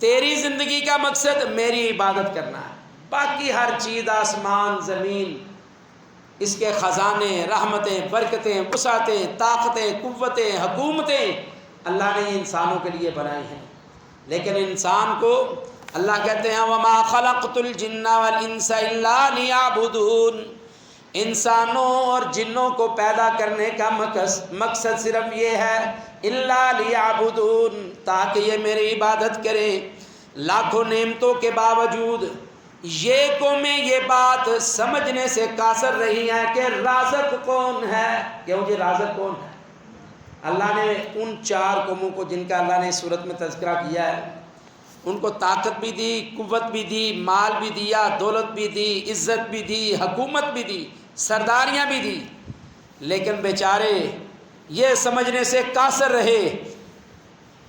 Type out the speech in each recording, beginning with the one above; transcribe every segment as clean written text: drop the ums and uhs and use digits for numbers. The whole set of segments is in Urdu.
تیری زندگی کا مقصد میری عبادت کرنا ہے، باقی ہر چیز آسمان زمین اس کے خزانے، رحمتیں، برکتیں، وسعتیں، طاقتیں، قوتیں، حکومتیں اللہ نے انسانوں کے لیے بنائی ہیں، لیکن انسان کو اللہ کہتے ہیں وَمَا خَلَقْتُ الْجِنَّ وَالْإِنسَ إِلَّا لِيَعْبُدُونَ، انسانوں اور جنوں کو پیدا کرنے کا مقصد صرف یہ ہے إِلَّا لِيَعْبُدُونَ، تاکہ یہ میری عبادت کرے۔ لاکھوں نعمتوں کے باوجود یہ قومیں یہ بات سمجھنے سے قاصر رہی ہیں کہ رازق کون ہے، کہ مجھے رازق کون ہے۔ اللہ نے ان 4 قوموں کو جن کا اللہ نے اس صورت میں تذکرہ کیا ہے، ان کو طاقت بھی دی، قوت بھی دی، مال بھی دیا، دولت بھی دی، عزت بھی دی، حکومت بھی دی، سرداریاں بھی دی، لیکن بیچارے یہ سمجھنے سے قاصر رہے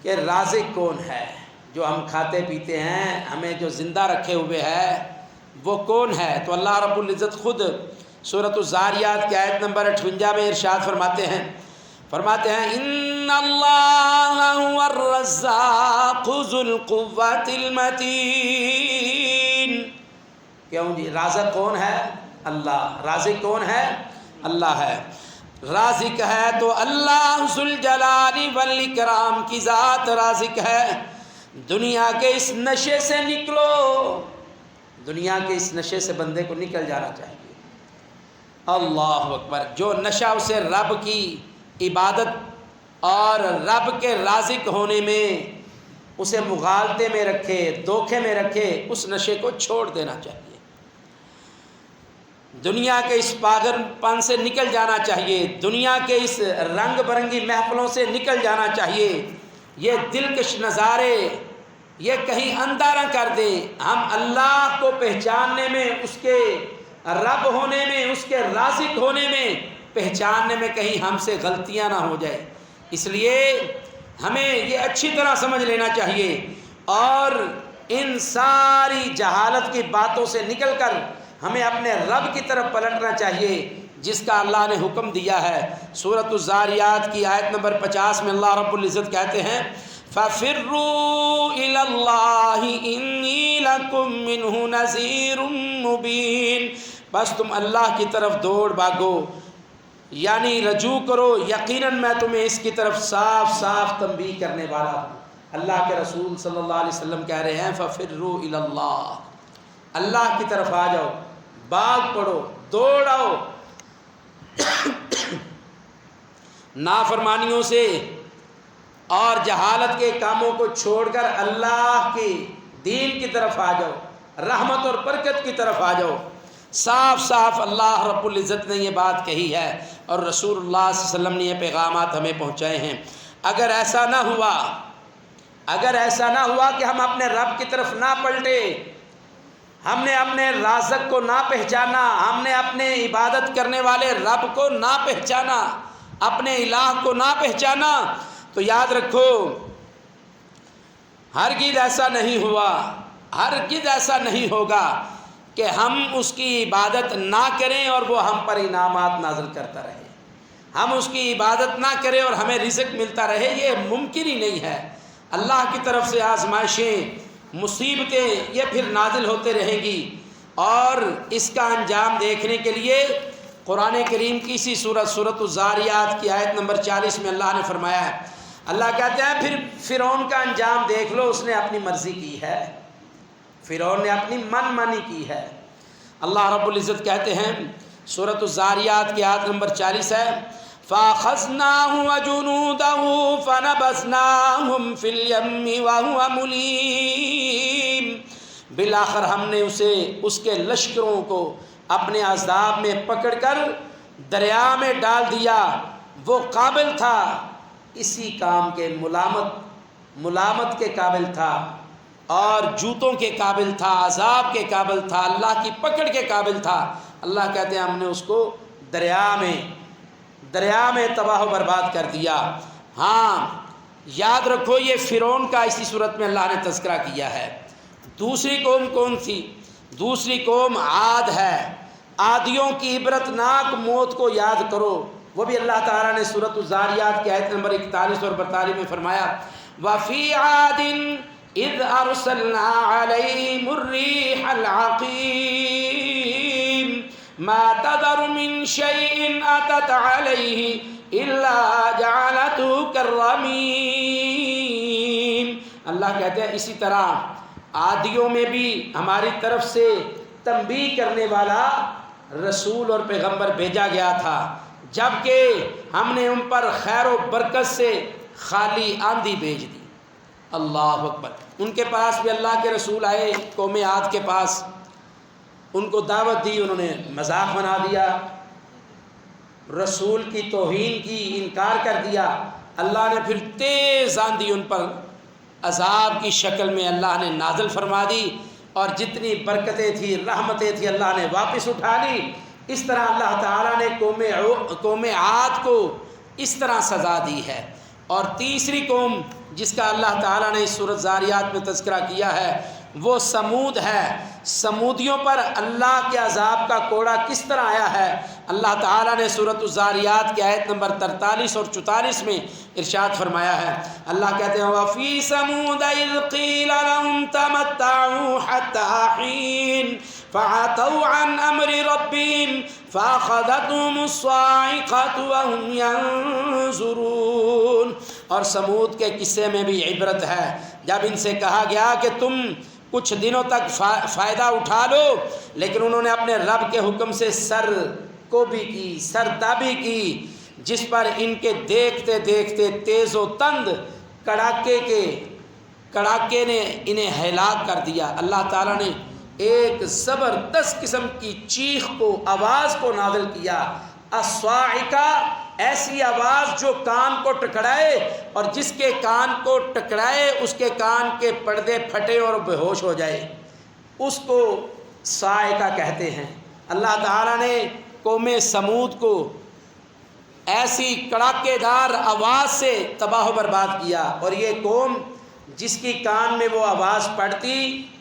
کہ رازق کون ہے، جو ہم کھاتے پیتے ہیں، ہمیں جو زندہ رکھے ہوئے ہے وہ کون ہے۔ تو اللہ رب العزت خود سورۃ الزاریات کی آیت نمبر 58 میں ارشاد فرماتے ہیں ان اللہ هو الرزاق ذو القوۃ المتین، کیوں جی رازق کون ہے؟ اللہ۔ رازق کون ہے؟ اللہ ہے۔ رازق ہے تو اللہ ذو الجلال والاکرام کی ذات رازق ہے۔ دنیا کے اس نشے سے نکلو، دنیا کے اس نشے سے بندے کو نکل جانا چاہیے۔ اللہ اکبر۔ جو نشہ اسے رب کی عبادت اور رب کے رازق ہونے میں اسے مغالطے میں رکھے، دھوکے میں رکھے، اس نشے کو چھوڑ دینا چاہیے۔ دنیا کے اس پاگل پن سے نکل جانا چاہیے، دنیا کے اس رنگ برنگی محفلوں سے نکل جانا چاہیے۔ یہ دلکش نظارے یہ کہیں اندھا نہ کر دے، ہم اللہ کو پہچاننے میں، اس کے رب ہونے میں، اس کے رازق ہونے میں پہچاننے میں کہیں ہم سے غلطیاں نہ ہو جائے۔ اس لیے ہمیں یہ اچھی طرح سمجھ لینا چاہیے اور ان ساری جہالت کی باتوں سے نکل کر ہمیں اپنے رب کی طرف پلٹنا چاہیے جس کا اللہ نے حکم دیا ہے۔ سورۃ الزاریات کی آیت نمبر 50 میں اللہ رب العزت کہتے ہیں فَفِرُّوا إِلَى اللَّهِ إِنِّي لَكُم مِّنْهُ نَذِيرٌ مُّبِينٌ، بس تم اللہ کی طرف دوڑ بھاگو، یعنی رجوع کرو، یقیناً میں تمہیں اس کی طرف صاف صاف تنبیہ کرنے والا ہوں۔ اللہ کے رسول صلی اللہ علیہ وسلم کہہ رہے ہیں فَفِرُّوا إِلَى اللَّهِ، اللہ کی طرف آ جاؤ، بھاگ پڑو، دوڑ آؤ نافرمانیوں سے اور جہالت کے کاموں کو چھوڑ کر اللہ کی دین کی طرف آ جاؤ، رحمت اور برکت کی طرف آ جاؤ۔ صاف صاف اللہ رب العزت نے یہ بات کہی ہے اور رسول اللہ صلی اللہ علیہ وسلم نے یہ پیغامات ہمیں پہنچائے ہیں۔ اگر ایسا نہ ہوا کہ ہم اپنے رب کی طرف نہ پلٹے، ہم نے اپنے رازق کو نہ پہچانا، ہم نے اپنے عبادت کرنے والے رب کو نہ پہچانا، اپنے الہ کو نہ پہچانا، تو یاد رکھو ہرگز ایسا نہیں ہوگا کہ ہم اس کی عبادت نہ کریں اور وہ ہم پر انعامات نازل کرتا رہے، ہم اس کی عبادت نہ کریں اور ہمیں رزق ملتا رہے، یہ ممکن ہی نہیں ہے۔ اللہ کی طرف سے آزمائشیں، مصیبتیں یہ پھر نازل ہوتے رہیں گی، اور اس کا انجام دیکھنے کے لیے قرآن کریم کی اسی سورۃ الزاریات کی آیت نمبر 40 میں اللہ نے فرمایا ہے، اللہ کہتے ہیں پھر فرعون کا انجام دیکھ لو، اس نے اپنی مرضی کی ہے، فرعون نے اپنی من مانی کی ہے۔ اللہ رب العزت کہتے ہیں سورۃ الزاریات کی آیت نمبر 40 ہے فَأَخَذْنَاهُ وَجُنُودَهُ فَنَبَذْنَاهُمْ فِي الْيَمِّ وَهُوَ مُلِيمٌ، بالآخر ہم نے اس کے لشکروں کو اپنے عذاب میں پکڑ کر دریا میں ڈال دیا، وہ قابل تھا اسی کام کے، ملامت کے قابل تھا اور جوتوں کے قابل تھا، عذاب کے قابل تھا، اللہ کی پکڑ کے قابل تھا۔ اللہ کہتے ہیں ہم نے اس کو دریا میں تباہ و برباد کر دیا۔ ہاں یاد رکھو یہ فرعون کا اسی صورت میں اللہ نے تذکرہ کیا ہے۔ دوسری قوم کون تھی؟ دوسری قوم عاد ہے۔ عادیوں کی عبرتناک موت کو یاد کرو، وہ بھی اللہ تعالیٰ نے سورۃ الزاریات کی آیت نمبر 41 اور 42 میں فرمایا وَفِي عَادٍ اذ ارسلنا علیہم الریح العقیم ما تذر من شیء اتت علیہ الا جعلته كالرمیم۔ اللہ کہتے ہیں اسی طرح عادیوں میں بھی ہماری طرف سے تنبیہ کرنے والا رسول اور پیغمبر بھیجا گیا تھا، جبکہ ہم نے ان پر خیر و برکت سے خالی آندھی بھیج دی۔ اللہ اکبر۔ ان کے پاس بھی اللہ کے رسول آئے، قوم عاد کے پاس، ان کو دعوت دی، انہوں نے مذاق بنا دیا، رسول کی توہین کی، انکار کر دیا۔ اللہ نے پھر تیز آندھی ان پر عذاب کی شکل میں اللہ نے نازل فرما دی، اور جتنی برکتیں تھیں، رحمتیں تھیں، اللہ نے واپس اٹھا لی۔ اس طرح اللہ تعالیٰ نے قوم عاد کو اس طرح سزا دی ہے۔ اور تیسری قوم جس کا اللہ تعالیٰ نے اس سورۃ زاریات میں تذکرہ کیا ہے وہ سمود ہے۔ سمودیوں پر اللہ کے عذاب کا کوڑا کس طرح آیا ہے، اللہ تعالیٰ نے سورۃ الزاریات کی آیت نمبر 43 اور 44 میں ارشاد فرمایا ہے۔ اللہ کہتے ہیں وَفِي ثَمُودَ إِذْ قِيلَ لَهُمْ تَمَتَّعُوا حَتَّىٰ حِينٍ فَعَتَوْا عَنْ أَمْرِ رَبِّهِمْ فَأَخَذَتْهُمُ الصَّاعِقَةُ وَهُمْ يَنظُرُونَ۔ اور سمود کے قصے میں بھی عبرت ہے، جب ان سے کہا گیا کہ تم کچھ دنوں تک فائدہ اٹھا لو، لیکن انہوں نے اپنے رب کے حکم سے سرکوبی کی، سردابی کی، جس پر ان کے دیکھتے دیکھتے تیز و تند کڑاکے نے انہیں ہلاک کر دیا۔ اللہ تعالیٰ نے ایک زبردست قسم کی چیخ کو، آواز کو نازل کیا، الصاعقہ، ایسی آواز جو کان کو ٹکرائے، اور جس کے کان کو ٹکرائے اس کے کان کے پردے پھٹے اور بے ہوش ہو جائے، اس کو صاعقہ کہتے ہیں۔ اللہ تعالیٰ نے قوم سمود کو ایسی کڑاکے دار آواز سے تباہ و برباد کیا، اور یہ قوم جس کی کان میں وہ آواز پڑتی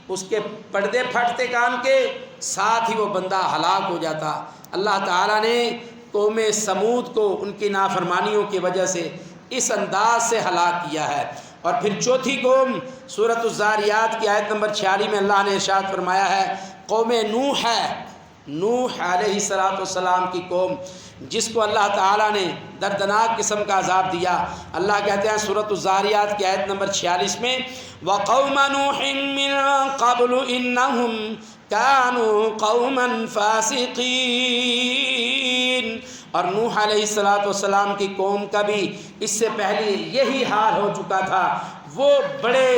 اس کے پردے پھٹتے کان کے، ساتھ ہی وہ بندہ ہلاک ہو جاتا۔ اللہ تعالیٰ نے قوم سمود کو ان کی نافرمانیوں کی وجہ سے اس انداز سے ہلاک کیا ہے۔ اور پھر چوتھی قوم سورۃ الزاریات کی آیت نمبر 46 میں اللہ نے ارشاد فرمایا ہے، قوم نوح ہے، نوح علیہ السلام کی قوم، جس کو اللہ تعالیٰ نے دردناک قسم کا عذاب دیا۔ اللہ کہتے ہیں سورۃ الزاریات کی آیت نمبر 46 میں وَقَوْمَ نُوحٍ مِّن قَبْلُ إِنَّهُمْ كَانُوا قَوْمًا فَاسِقِينَ۔ اور نوح علیہ السلام کی قوم کا بھی اس سے پہلے یہی حال ہو چکا تھا، وہ بڑے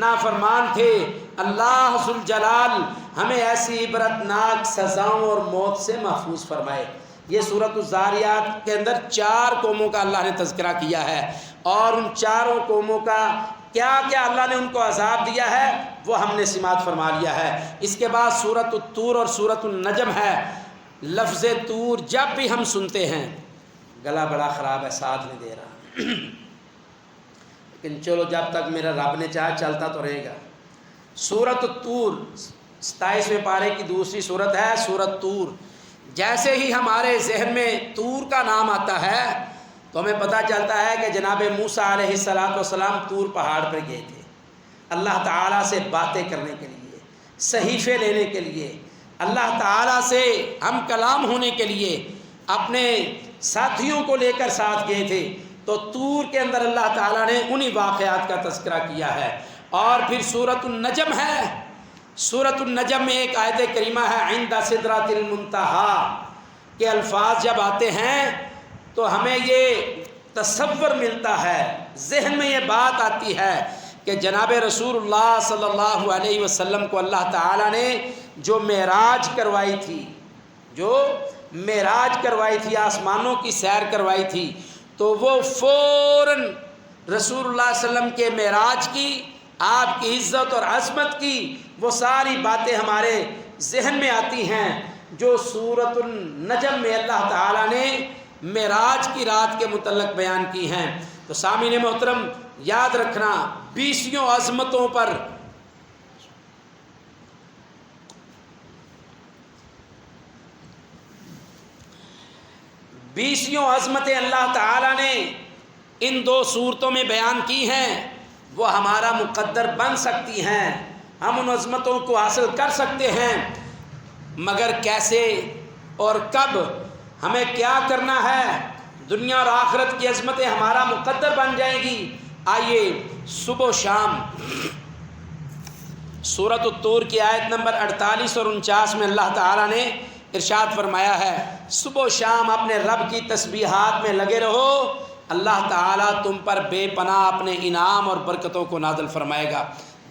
نافرمان تھے۔ اللہ ذوالجلال ہمیں ایسی عبرتناک سزاؤں اور موت سے محفوظ فرمائے۔ یہ سورۃ الزاریات کے اندر 4 قوموں کا اللہ نے تذکرہ کیا ہے، اور ان چاروں قوموں کا کیا کیا اللہ نے ان کو عذاب دیا ہے وہ ہم نے سماعت فرما لیا ہے۔ اس کے بعد سورۃ الطور اور سورۃ النجم ہے۔ لفظ طور جب بھی ہم سنتے ہیں، گلا بڑا خراب ہے، ساتھ نہیں دے رہا، لیکن چلو جب تک میرا رب نے چاہا چلتا تو رہے گا۔ سورۃ الطور 27ویں پارے کی دوسری سورت ہے سورۃ طور۔ جیسے ہی ہمارے ذہن میں طور کا نام آتا ہے تو ہمیں پتہ چلتا ہے کہ جناب موسیٰ علیہ السلام طور پہاڑ پر گئے تھے اللہ تعالیٰ سے باتیں کرنے کے لیے، صحیفے لینے کے لیے، اللہ تعالیٰ سے ہم کلام ہونے کے لیے، اپنے ساتھیوں کو لے کر ساتھ گئے تھے۔ تو طور کے اندر اللہ تعالیٰ نے انہی واقعات کا تذکرہ کیا ہے۔ اور پھر سورۃ النجم ہے، سورۃ النجم میں ایک آیت کریمہ ہے عند سدرۃ المنتہیٰ کے الفاظ جب آتے ہیں تو ہمیں یہ تصور ملتا ہے، ذہن میں یہ بات آتی ہے کہ جناب رسول اللہ صلی اللہ علیہ وسلم کو اللہ تعالیٰ نے جو معراج کروائی تھی، آسمانوں کی سیر کروائی تھی، تو وہ فوراً رسول اللہ صلی اللہ علیہ وسلم کے معراج کی، آپ کی عزت اور عظمت کی وہ ساری باتیں ہمارے ذہن میں آتی ہیں جو سورۃ النجم میں اللہ تعالیٰ نے معراج کی رات کے متعلق بیان کی ہیں۔ تو سامعین محترم یاد رکھنا، 20 عظمتوں پر عظمتیں اللہ تعالیٰ نے ان 2 صورتوں میں بیان کی ہیں، وہ ہمارا مقدر بن سکتی ہیں، ہم ان عظمتوں کو حاصل کر سکتے ہیں، مگر کیسے اور کب، ہمیں کیا کرنا ہے؟ دنیا اور آخرت کی عظمتیں ہمارا مقدر بن جائیں گی۔ آئیے صبح و شام سورۃ الطور کی آیت نمبر 48 اور 49 میں اللہ تعالیٰ نے ارشاد فرمایا ہے، صبح و شام اپنے رب کی تسبیحات میں لگے رہو، اللہ تعالیٰ تم پر بے پناہ اپنے انعام اور برکتوں کو نازل فرمائے گا۔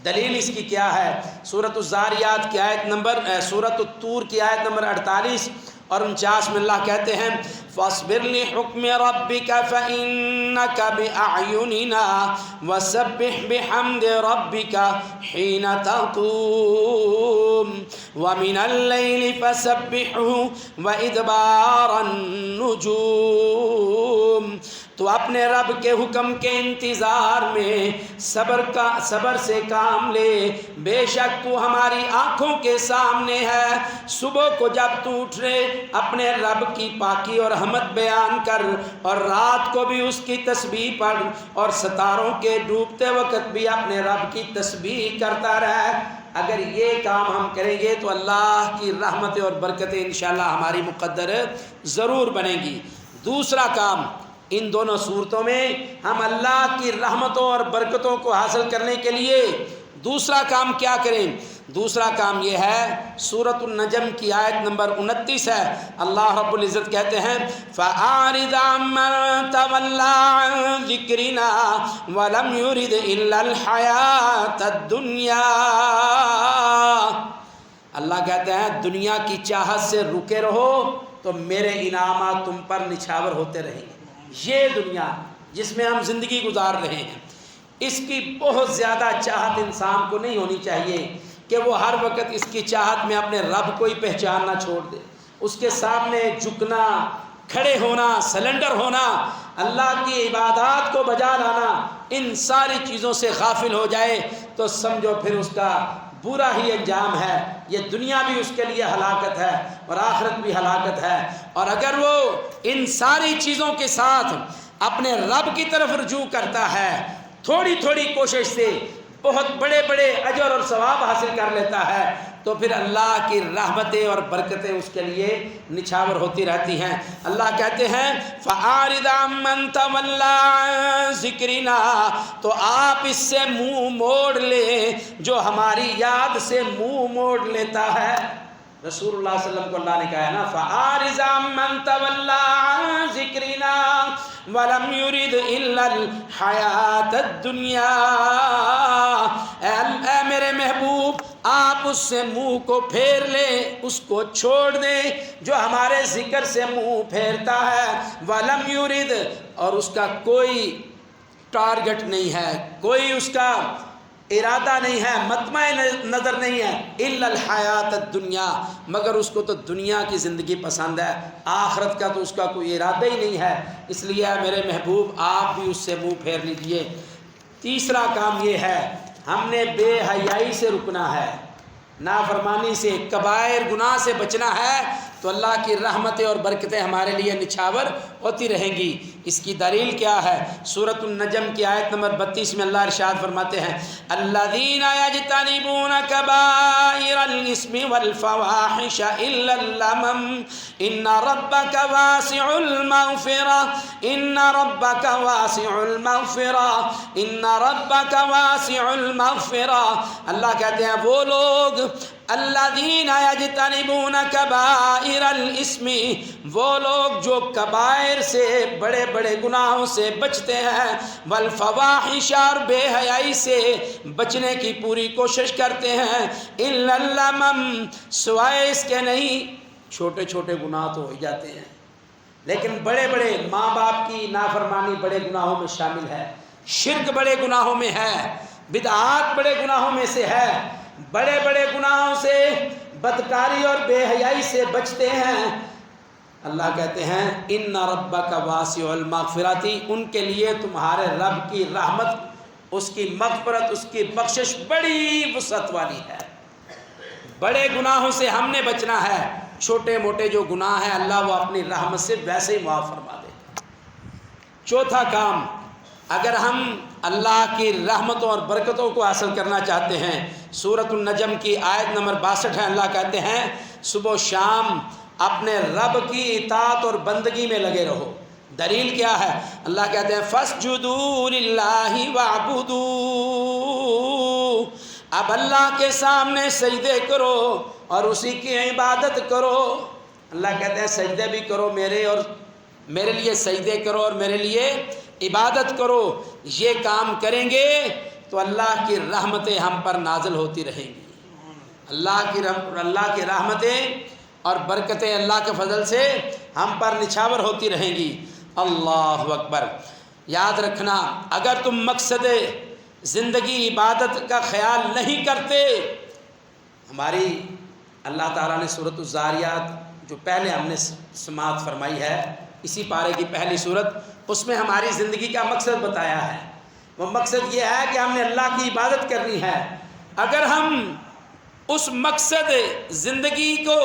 دلیل اس کی کیا ہے؟ سورۃ الزاریات کی آیت نمبر سورۃ الطور کی آیت نمبر 48 اور 49 میں اللہ کہتے ہیں فاصبر لحکم ربک فإنک بأعیننا وسبح بحمد ربک حین تقوم ومن اللیل فسبحه وادبار النجوم۔ تو اپنے رب کے حکم کے انتظار میں صبر سے کام لے، بے شک تو ہماری آنکھوں کے سامنے ہے۔ صبح کو جب تو اٹھے اپنے رب کی پاکی اور حمد بیان کر، اور رات کو بھی اس کی تسبیح پڑھ، اور ستاروں کے ڈوبتے وقت بھی اپنے رب کی تسبیح کرتا رہ۔ اگر یہ کام ہم کریں گے تو اللہ کی رحمتیں اور برکتیں انشاءاللہ ہماری مقدر ضرور بنیں گی۔ دوسرا کام، ان دونوں صورتوں میں ہم اللہ کی رحمتوں اور برکتوں کو حاصل کرنے کے لیے دوسرا کام کیا کریں؟ دوسرا کام یہ ہے، سورۃ النجم کی آیت نمبر 29 ہے، اللہ رب العزت کہتے ہیں فَأَعْرِضْ عَمَّن تَوَلَّىٰ عَن ذِكْرِنَا وَلَمْ يُرِدْ إِلَّا الْحَيَاةَ الدُّنْيَا۔ اللہ کہتے ہیں دنیا کی چاہت سے رکے رہو تو میرے انعامات تم پر نچھاور ہوتے رہیں گے۔ یہ دنیا جس میں ہم زندگی گزار رہے ہیں، اس کی بہت زیادہ چاہت انسان کو نہیں ہونی چاہیے کہ وہ ہر وقت اس کی چاہت میں اپنے رب کو ہی پہچاننا چھوڑ دے، اس کے سامنے جھکنا، کھڑے ہونا، سلنڈر ہونا، اللہ کی عبادات کو بجا لانا، ان ساری چیزوں سے غافل ہو جائے تو سمجھو پھر اس کا برا ہی انجام ہے۔ یہ دنیا بھی اس کے لیے ہلاکت ہے اور آخرت بھی ہلاکت ہے۔ اور اگر وہ ان ساری چیزوں کے ساتھ اپنے رب کی طرف رجوع کرتا ہے، تھوڑی تھوڑی کوشش سے بہت بڑے بڑے اجر اور ثواب حاصل کر لیتا ہے، تو پھر اللہ کی رحمتیں اور برکتیں اس کے لیے نچھاور ہوتی رہتی ہیں۔ اللہ کہتے ہیں فَأَعْرِضْ عَمَّن تَوَلَّىٰ عَن ذِكْرِنَا، تو آپ اس سے منہ موڑ لیں جو ہماری یاد سے منہ موڑ لیتا ہے۔ رسول اللہ صلی اللہ علیہ وسلم کو اللہ نے کہا ہے نا فَأَعْرِضْ عَمَّن تَوَلَّىٰ عَن ذِكْرِنَا وَلَمْ يُرِدْ إِلَّا الْحَيَاةَ الدُّنْيَا۔ اے میرے محبوب، آپ اس سے منہ کو پھیر لیں، اس کو چھوڑ دیں جو ہمارے ذکر سے منہ پھیرتا ہے۔ وَلَمْ يُرِدْ، اور اس کا کوئی ٹارگٹ نہیں ہے، کوئی اس کا ارادہ نہیں ہے، مطمع نظر نہیں ہے، الا الحیات الدنیا، مگر اس کو تو دنیا کی زندگی پسند ہے، آخرت کا تو اس کا کوئی ارادہ ہی نہیں ہے۔ اس لیے میرے محبوب آپ بھی اس سے منہ پھیر لیجئے۔ تیسرا کام یہ ہے، ہم نے بے حیائی سے رکنا ہے، نافرمانی سے، کبائر گناہ سے بچنا ہے، تو اللہ کی رحمتیں اور برکتیں ہمارے لیے نچھاور ہوتی رہیں گی۔ اس کی دلیل کیا ہے؟ سورۃ النجم کی آیت نمبر 32 میں اللہ ارشاد فرماتے ہیں الذین یجتنبون کبائر الاسم والفواحش الا اللمم ان ربک واسع المغفرہ ان ربک واسع المغفرہ ان ربک واسع المغفرہ۔ اللہ کہتے ہیں وہ لوگ الذین یجتنبون کبائر الاسم، وہ لوگ جو کبائر سے، بڑے بڑے گناہوں سے بچتے ہیں، والفواحش، اور بے حیائی سے بچنے کی پوری کوشش کرتے ہیں، الا اللمم، سوائے اس کے نہیں، چھوٹے چھوٹے گناہ تو ہو ہی جاتے ہیں لیکن بڑے بڑے، ماں باپ کی نافرمانی بڑے گناہوں میں شامل ہے، شرک بڑے گناہوں میں ہے، بدعات بڑے گناہوں میں سے ہے، بڑے بڑے گناہوں سے، بدکاری اور بے حیائی سے بچتے ہیں۔ اللہ کہتے ہیں ان ربک واسع المغفرۃ، ان کے لیے تمہارے رب کی رحمت، اس کی مغفرت، اس کی بخشش بڑی وسعت والی ہے۔ بڑے گناہوں سے ہم نے بچنا ہے، چھوٹے موٹے جو گناہ ہیں اللہ وہ اپنی رحمت سے ویسے ہی معاف فرما دے۔ چوتھا کام، اگر ہم اللہ کی رحمتوں اور برکتوں کو حاصل کرنا چاہتے ہیں، سورۃ النجم کی آیت نمبر 62 ہے، اللہ کہتے ہیں صبح و شام اپنے رب کی اطاعت اور بندگی میں لگے رہو۔ دلیل کیا ہے؟ اللہ کہتے ہیں فَاسْجُدُوا لِلَّهِ وَاعْبُدُوا، اب اللہ کے سامنے سجدے کرو اور اسی کی عبادت کرو۔ اللہ کہتے ہیں سجدے بھی کرو میرے لیے سجدے کرو اور میرے لیے عبادت کرو۔ یہ کام کریں گے تو اللہ کی رحمتیں ہم پر نازل ہوتی رہیں گی۔ اللہ کی رحمتیں اور برکتیں اللہ کے فضل سے ہم پر نچھاور ہوتی رہیں گی۔ اللہ اکبر۔ یاد رکھنا، اگر تم مقصد زندگی عبادت کا خیال نہیں کرتے، ہماری اللہ تعالیٰ نے سورۃ الزاریات جو پہلے ہم نے سماعت فرمائی ہے، اسی پارے کی پہلی صورت، اس میں ہماری زندگی کا مقصد بتایا ہے۔ وہ مقصد یہ ہے کہ ہم نے اللہ کی عبادت کرنی ہے۔ اگر ہم اس مقصد زندگی کو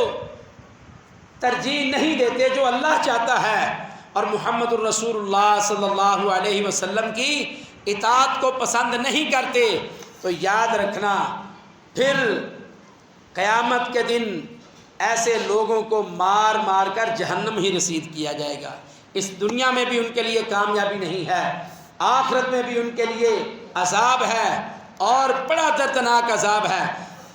ترجیح نہیں دیتے جو اللہ چاہتا ہے اور محمد الرسول اللہ صلی اللہ علیہ وسلم کی اطاعت کو پسند نہیں کرتے، تو یاد رکھنا پھر قیامت کے دن ایسے لوگوں کو مار مار کر جہنم ہی رسید کیا جائے گا۔ اس دنیا میں بھی ان کے لیے کامیابی نہیں ہے، آخرت میں بھی ان کے لیے عذاب ہے اور بڑا دردناک عذاب ہے۔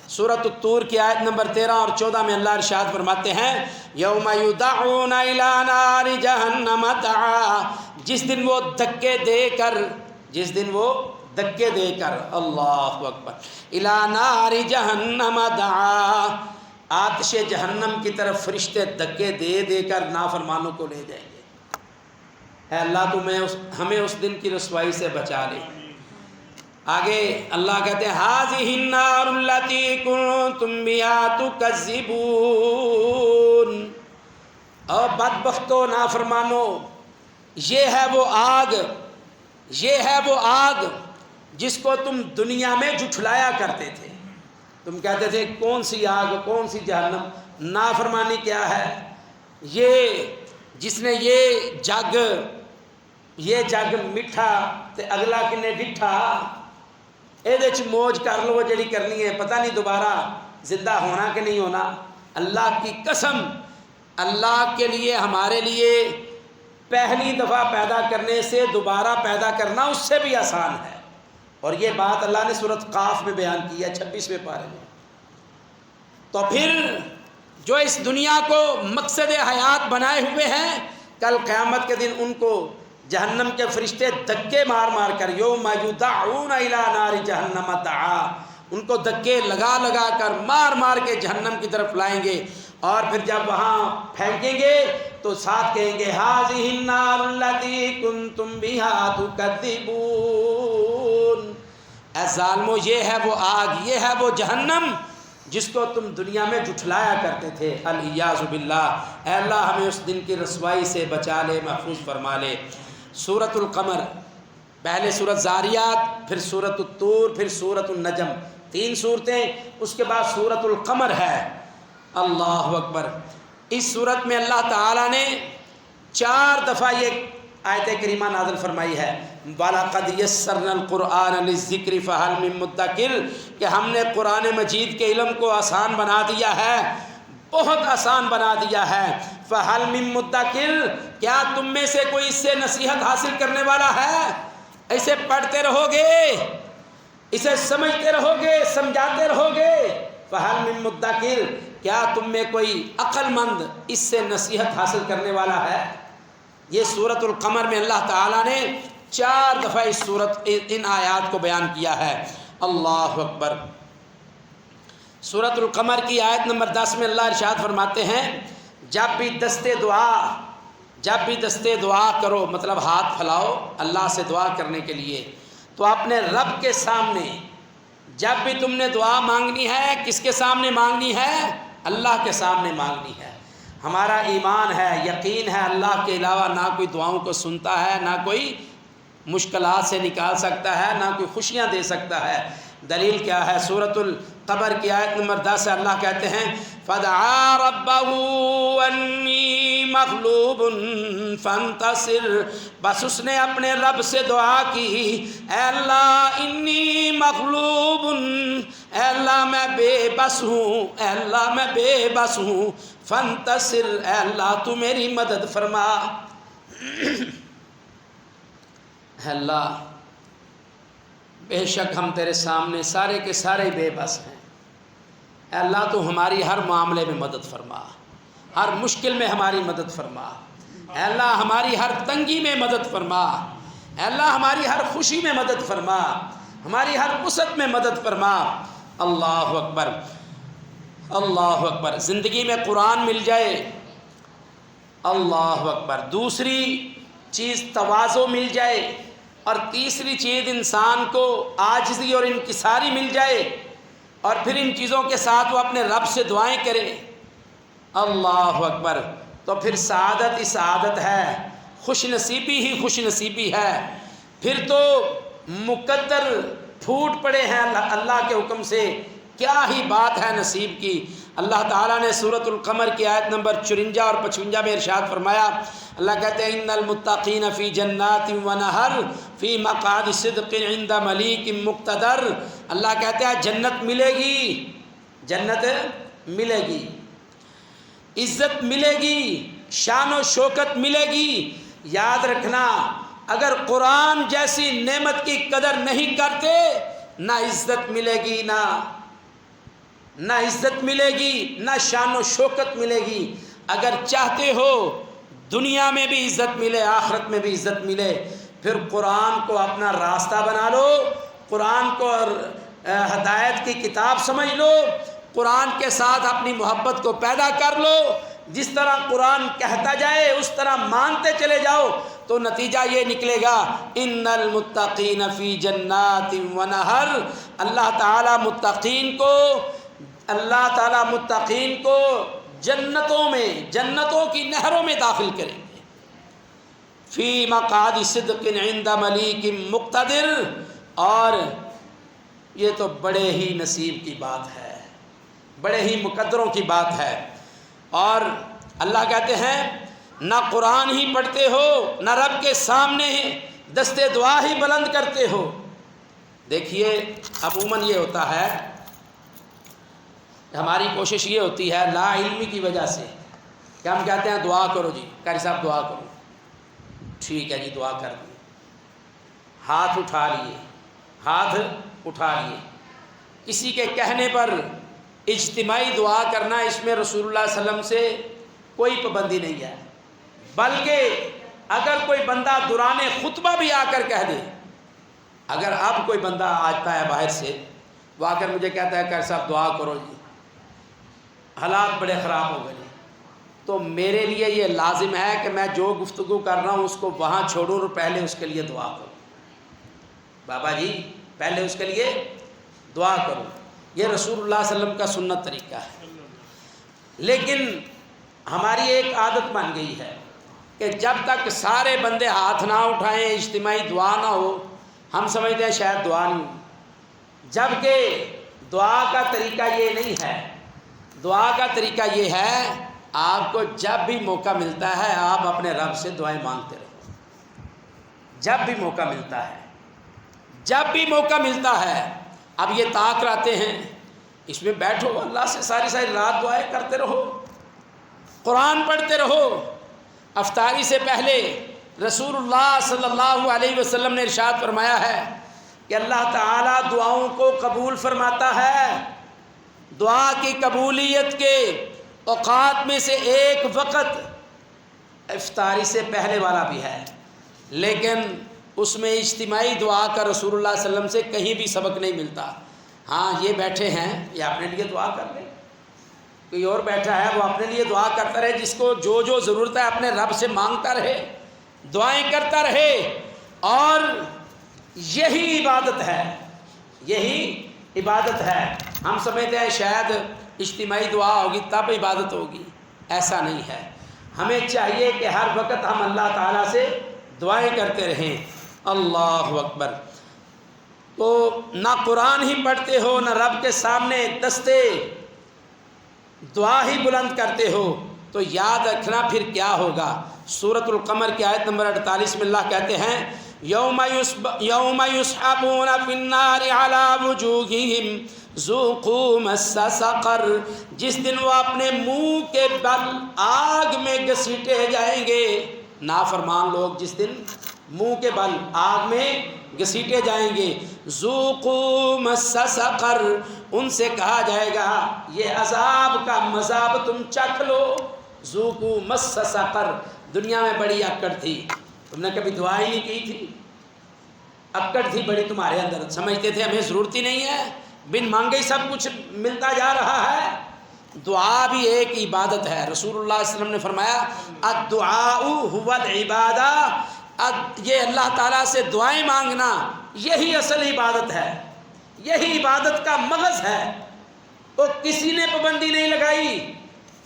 سورۃ الطور کی آیت نمبر 13 اور 14 میں اللہ ارشاد فرماتے ہیں یوم یدعون الی نار جہنم دعا، جس دن وہ دھکے دے کر اللہ اکبر الی نار جہنم دعا، آتش جہنم کی طرف فرشتے دھکے دے دے کر نافرمانوں کو لے جائیں گے۔ اے اللہ ہمیں اس دن کی رسوائی سے بچا لے۔ آگے اللہ کہتے ہیں ھذہ النار التی کنتم بہا تکذبون، اور بدبختو نافرمانو، یہ ہے وہ آگ جس کو تم دنیا میں جھٹلایا کرتے تھے۔ تم کہتے تھے کون سی آگ، کون سی جہنم؟ نافرمانی کیا ہے؟ یہ جس نے یہ جگ میٹھا تے اگلا کنے ڈٹھا، یہ موج کر لو جڑی کرنی ہے، پتہ نہیں دوبارہ زندہ ہونا کہ نہیں ہونا۔ اللہ کی قسم، اللہ کے لیے ہمارے لیے پہلی دفعہ پیدا کرنے سے دوبارہ پیدا کرنا اس سے بھی آسان ہے، اور یہ بات اللہ نے سورۃ قاف میں بیان کی ہے 26ویں پارے میں۔ تو پھر جو اس دنیا کو مقصد حیات بنائے ہوئے ہیں، کل قیامت کے دن ان کو جہنم کے فرشتے دھکے مار مار کر یوم یدعون الی نار جہنم دعا، ان کو دھکے لگا لگا کر مار مار کے جہنم کی طرف لائیں گے، اور پھر جب وہاں پھینکیں گے تو ساتھ کہیں گے ھذہ النار التی کنتم بہا تکذبون، اے ظالمو یہ ہے وہ آگ، یہ ہے وہ جہنم جس کو تم دنیا میں جھٹلایا کرتے تھے۔ العیاذ باللہ۔ اے اللہ ہمیں اس دن کی رسوائی سے بچا لے، محفوظ فرما لے۔ سورۃ القمر، پہلے سورۃ زاریات، پھر سورۃ الطور، پھر سورۃ النجم، 3 صورتیں، اس کے بعد سورۃ القمر ہے۔ اللہ اکبر۔ اس صورت میں اللہ تعالیٰ نے 4 دفعہ یہ آیت کریمہ نازل فرمائی ہے وَلَقَدْ يَسَّرْنَا الْقُرْآنَ لِلذِّكْرِ فَهَلْ مِن مُدَّكِرٍ، کہ ہم نے قرآن مجید کے علم کو آسان بنا دیا ہے، بہت آسان بنا دیا ہے۔ فَهَلْ مِن مُدَّكِرٍ، کیا تم میں سے کوئی اس سے نصیحت حاصل کرنے والا ہے؟ اسے پڑھتے رہو گے، اسے سمجھتے رہو گے، سمجھاتے رہو گے۔ فَهَلْ مِن مُدَّكِرٍ، کیا تم میں کوئی عقل مند اس سے نصیحت حاصل کرنے والا ہے؟ یہ سورۃ القمر میں اللہ تعالیٰ نے 4 دفعہ ان آیات کو بیان کیا ہے۔ اللہ اکبر۔ سورۃ القمر کی آیت نمبر 10 میں اللہ ارشاد فرماتے ہیں جب بھی دستے دعا کرو، مطلب ہاتھ پھیلاؤ اللہ سے دعا کرنے کے لیے، تو اپنے رب کے سامنے جب بھی تم نے دعا مانگنی ہے، کس کے سامنے مانگنی ہے؟ اللہ کے سامنے مانگنی ہے۔ ہمارا ایمان ہے، یقین ہے اللہ کے علاوہ نہ کوئی دعاؤں کو سنتا ہے، نہ کوئی مشکلات سے نکال سکتا ہے، نہ کوئی خوشیاں دے سکتا ہے۔ دلیل کیا ہے؟ سورۃ القمر کی آیت نمبر 10 سے اللہ کہتے ہیں فَدَعَا رَبَّهُ أَنِّي مَغْلُوبٌ فَانتَصِرْ، بس اس نے اپنے رب سے دعا کی، اے اللہ انی مغلوب، اے اللہ میں بے بس ہوں، اے اللہ میں بے بس ہوں، فانتصر، اے اللہ تو میری مدد فرما۔ اے اللہ بے شک ہم تیرے سامنے سارے کے سارے بے بس ہیں، اے اللہ تو ہماری ہر معاملے میں مدد فرما، ہر مشکل میں ہماری مدد فرما، اے اللہ ہماری ہر تنگی میں مدد فرما، اے اللہ ہماری ہر خوشی میں مدد فرما، ہماری ہر وسعت میں مدد فرما۔ اللہ اکبر، اللہ اکبر، زندگی میں قرآن مل جائے، اللہ اکبر، دوسری چیز تواضع مل جائے، اور تیسری چیز انسان کو عاجزی اور انکساری مل جائے، اور پھر ان چیزوں کے ساتھ وہ اپنے رب سے دعائیں کرے، اللہ اکبر، تو پھر سعادت ہی سعادت ہے، خوش نصیبی ہی خوش نصیبی ہے، پھر تو مقدر پھوٹ پڑے ہیں اللہ کے حکم سے، کیا ہی بات ہے نصیب کی۔ اللہ تعالیٰ نے سورۃ القمر کی آیت نمبر 54 اور 55 میں ارشاد فرمایا، اللہ کہتے ہیں ان المتقین فی جنات ونہر فی مقعد صدق عند ملیک مقتدر، اللہ کہتے ہیں جنت ملے گی، جنت ملے گی، عزت ملے گی، شان و شوکت ملے گی۔ یاد رکھنا اگر قرآن جیسی نعمت کی قدر نہیں کرتے، نہ عزت ملے گی، نہ عزت ملے گی، نہ شان و شوکت ملے گی۔ اگر چاہتے ہو دنیا میں بھی عزت ملے، آخرت میں بھی عزت ملے، پھر قرآن کو اپنا راستہ بنا لو، قرآن کو ہدایت کی کتاب سمجھ لو، قرآن کے ساتھ اپنی محبت کو پیدا کر لو، جس طرح قرآن کہتا جائے اس طرح مانتے چلے جاؤ، تو نتیجہ یہ نکلے گا ان المتقین فی جنات ونہر، اللہ تعالیٰ متقین کو جنتوں میں، جنتوں کی نہروں میں داخل کریں گے، فی مقعد صدق عند ملیک مقتدر، اور یہ تو بڑے ہی نصیب کی بات ہے، بڑے ہی مقدروں کی بات ہے۔ اور اللہ کہتے ہیں نہ قرآن ہی پڑھتے ہو، نہ رب کے سامنے دستے دعا ہی بلند کرتے ہو۔ دیکھیے عموماً یہ ہوتا ہے، ہماری کوشش یہ ہوتی ہے لا علمی کی وجہ سے کہ ہم کہتے ہیں دعا کرو جی، قاری صاحب دعا کرو، ٹھیک ہے جی دعا کر دی، ہاتھ اٹھا لیے، ہاتھ اٹھا لیے، کسی کے کہنے پر اجتماعی دعا کرنا، اس میں رسول اللہ صلی اللہ علیہ وسلم سے کوئی پابندی نہیں ہے، بلکہ اگر کوئی بندہ دوران خطبہ بھی آ کر کہہ دے، اگر اب کوئی بندہ آتا ہے باہر سے، وہ آ کر مجھے کہتا ہے قاری صاحب دعا کرو جی، حالات بڑے خراب ہو گئے، تو میرے لیے یہ لازم ہے کہ میں جو گفتگو کر رہا ہوں اس کو وہاں چھوڑوں اور پہلے اس کے لیے دعا کروں، بابا جی پہلے اس کے لیے دعا کروں، یہ رسول اللہ صلی اللہ علیہ وسلم کا سنت طریقہ ہے۔ لیکن ہماری ایک عادت بن گئی ہے کہ جب تک سارے بندے ہاتھ نہ اٹھائیں، اجتماعی دعا نہ ہو، ہم سمجھتے ہیں شاید دعا نہیں، جبکہ دعا کا طریقہ یہ نہیں ہے، دعا کا طریقہ یہ ہے آپ کو جب بھی موقع ملتا ہے آپ اپنے رب سے دعائیں مانگتے رہو، جب بھی موقع ملتا ہے، جب بھی موقع ملتا ہے۔ اب یہ طاق رہتے ہیں، اس میں بیٹھو اللہ سے ساری ساری رات دعائیں کرتے رہو، قرآن پڑھتے رہو۔ افطاری سے پہلے رسول اللہ صلی اللہ علیہ وسلم نے ارشاد فرمایا ہے کہ اللہ تعالیٰ دعاؤں کو قبول فرماتا ہے، دعا کی قبولیت کے اوقات میں سے ایک وقت افطاری سے پہلے والا بھی ہے، لیکن اس میں اجتماعی دعا کا رسول اللہ صلی اللہ علیہ وسلم سے کہیں بھی سبق نہیں ملتا۔ ہاں یہ بیٹھے ہیں یہ اپنے لیے دعا کر لیں، کوئی اور بیٹھا ہے وہ اپنے لیے دعا کرتا رہے، جس کو جو جو ضرورت ہے اپنے رب سے مانگتا رہے، دعائیں کرتا رہے، اور یہی عبادت ہے، یہی عبادت ہے۔ ہم سمجھتے ہیں شاید اجتماعی دعا ہوگی تب عبادت ہوگی، ایسا نہیں ہے۔ ہمیں چاہیے کہ ہر وقت ہم اللہ تعالیٰ سے دعائیں کرتے رہیں۔ اللہ اکبر۔ تو نہ قرآن ہی پڑھتے ہو، نہ رب کے سامنے دستے دعا ہی بلند کرتے ہو، تو یاد رکھنا پھر کیا ہوگا۔ سورۃ القمر کی آیت نمبر 48 میں اللہ کہتے ہیں یوم یسحبون فی النار علی وجوہہم ذوقوا مس سقر، جس دن وہ اپنے منہ کے بل آگ میں گھسیٹے جائیں گے۔ نافرمان لوگ جس دن منہ کے بل آگ میں گھسیٹے جائیں گے، ذوقوا مس سقر، ان سے کہا جائے گا یہ عذاب کا مذاق تم چکھ لو۔ ذوقوا مس سقر، دنیا میں بڑی اکڑ تھی، تم نے کبھی دعا ہی نہیں کی تھی، اکڑ تھی بڑی تمہارے اندر، سمجھتے تھے ہمیں ضرورت ہی نہیں ہے، بن مانگے ہی سب کچھ ملتا جا رہا ہے۔ دعا بھی ایک عبادت ہے۔ رسول اللہ صلی اللہ علیہ وسلم نے فرمایا الدعاء هو العبادہ، یہ اللہ تعالیٰ سے دعائیں مانگنا یہی اصل عبادت ہے، یہی عبادت کا مغز ہے۔ تو کسی نے پابندی نہیں لگائی،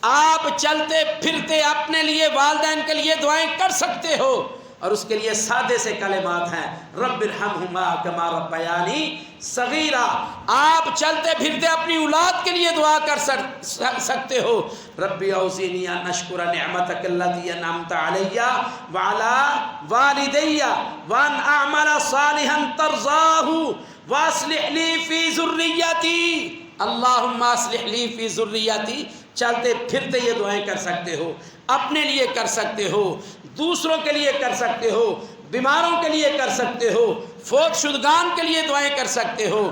آپ چلتے پھرتے اپنے لیے والدین کے لیے دعائیں کر سکتے ہو، اور اس کے لیے سادے سے کلمات ہیں رب ارحمہما کما ربیانی صغیرا۔ آپ چلتے پھرتے اپنی اولاد کے لیے دعا کر سکتے ہو ربی اوزعنی ان اشکر نعمتک التی انعمت علی وعلی والدی وان اعمل صالحا ترضاہ واصلح لی فی ذریتی اللہم اصلح لی فی ذریتی۔ چلتے پھرتے یہ دعائیں کر سکتے ہو، اپنے لیے کر سکتے ہو، دوسروں کے لیے کر سکتے ہو، بیماروں کے لیے کر سکتے ہو، فوت شدگان کے لیے دعائیں کر سکتے ہو۔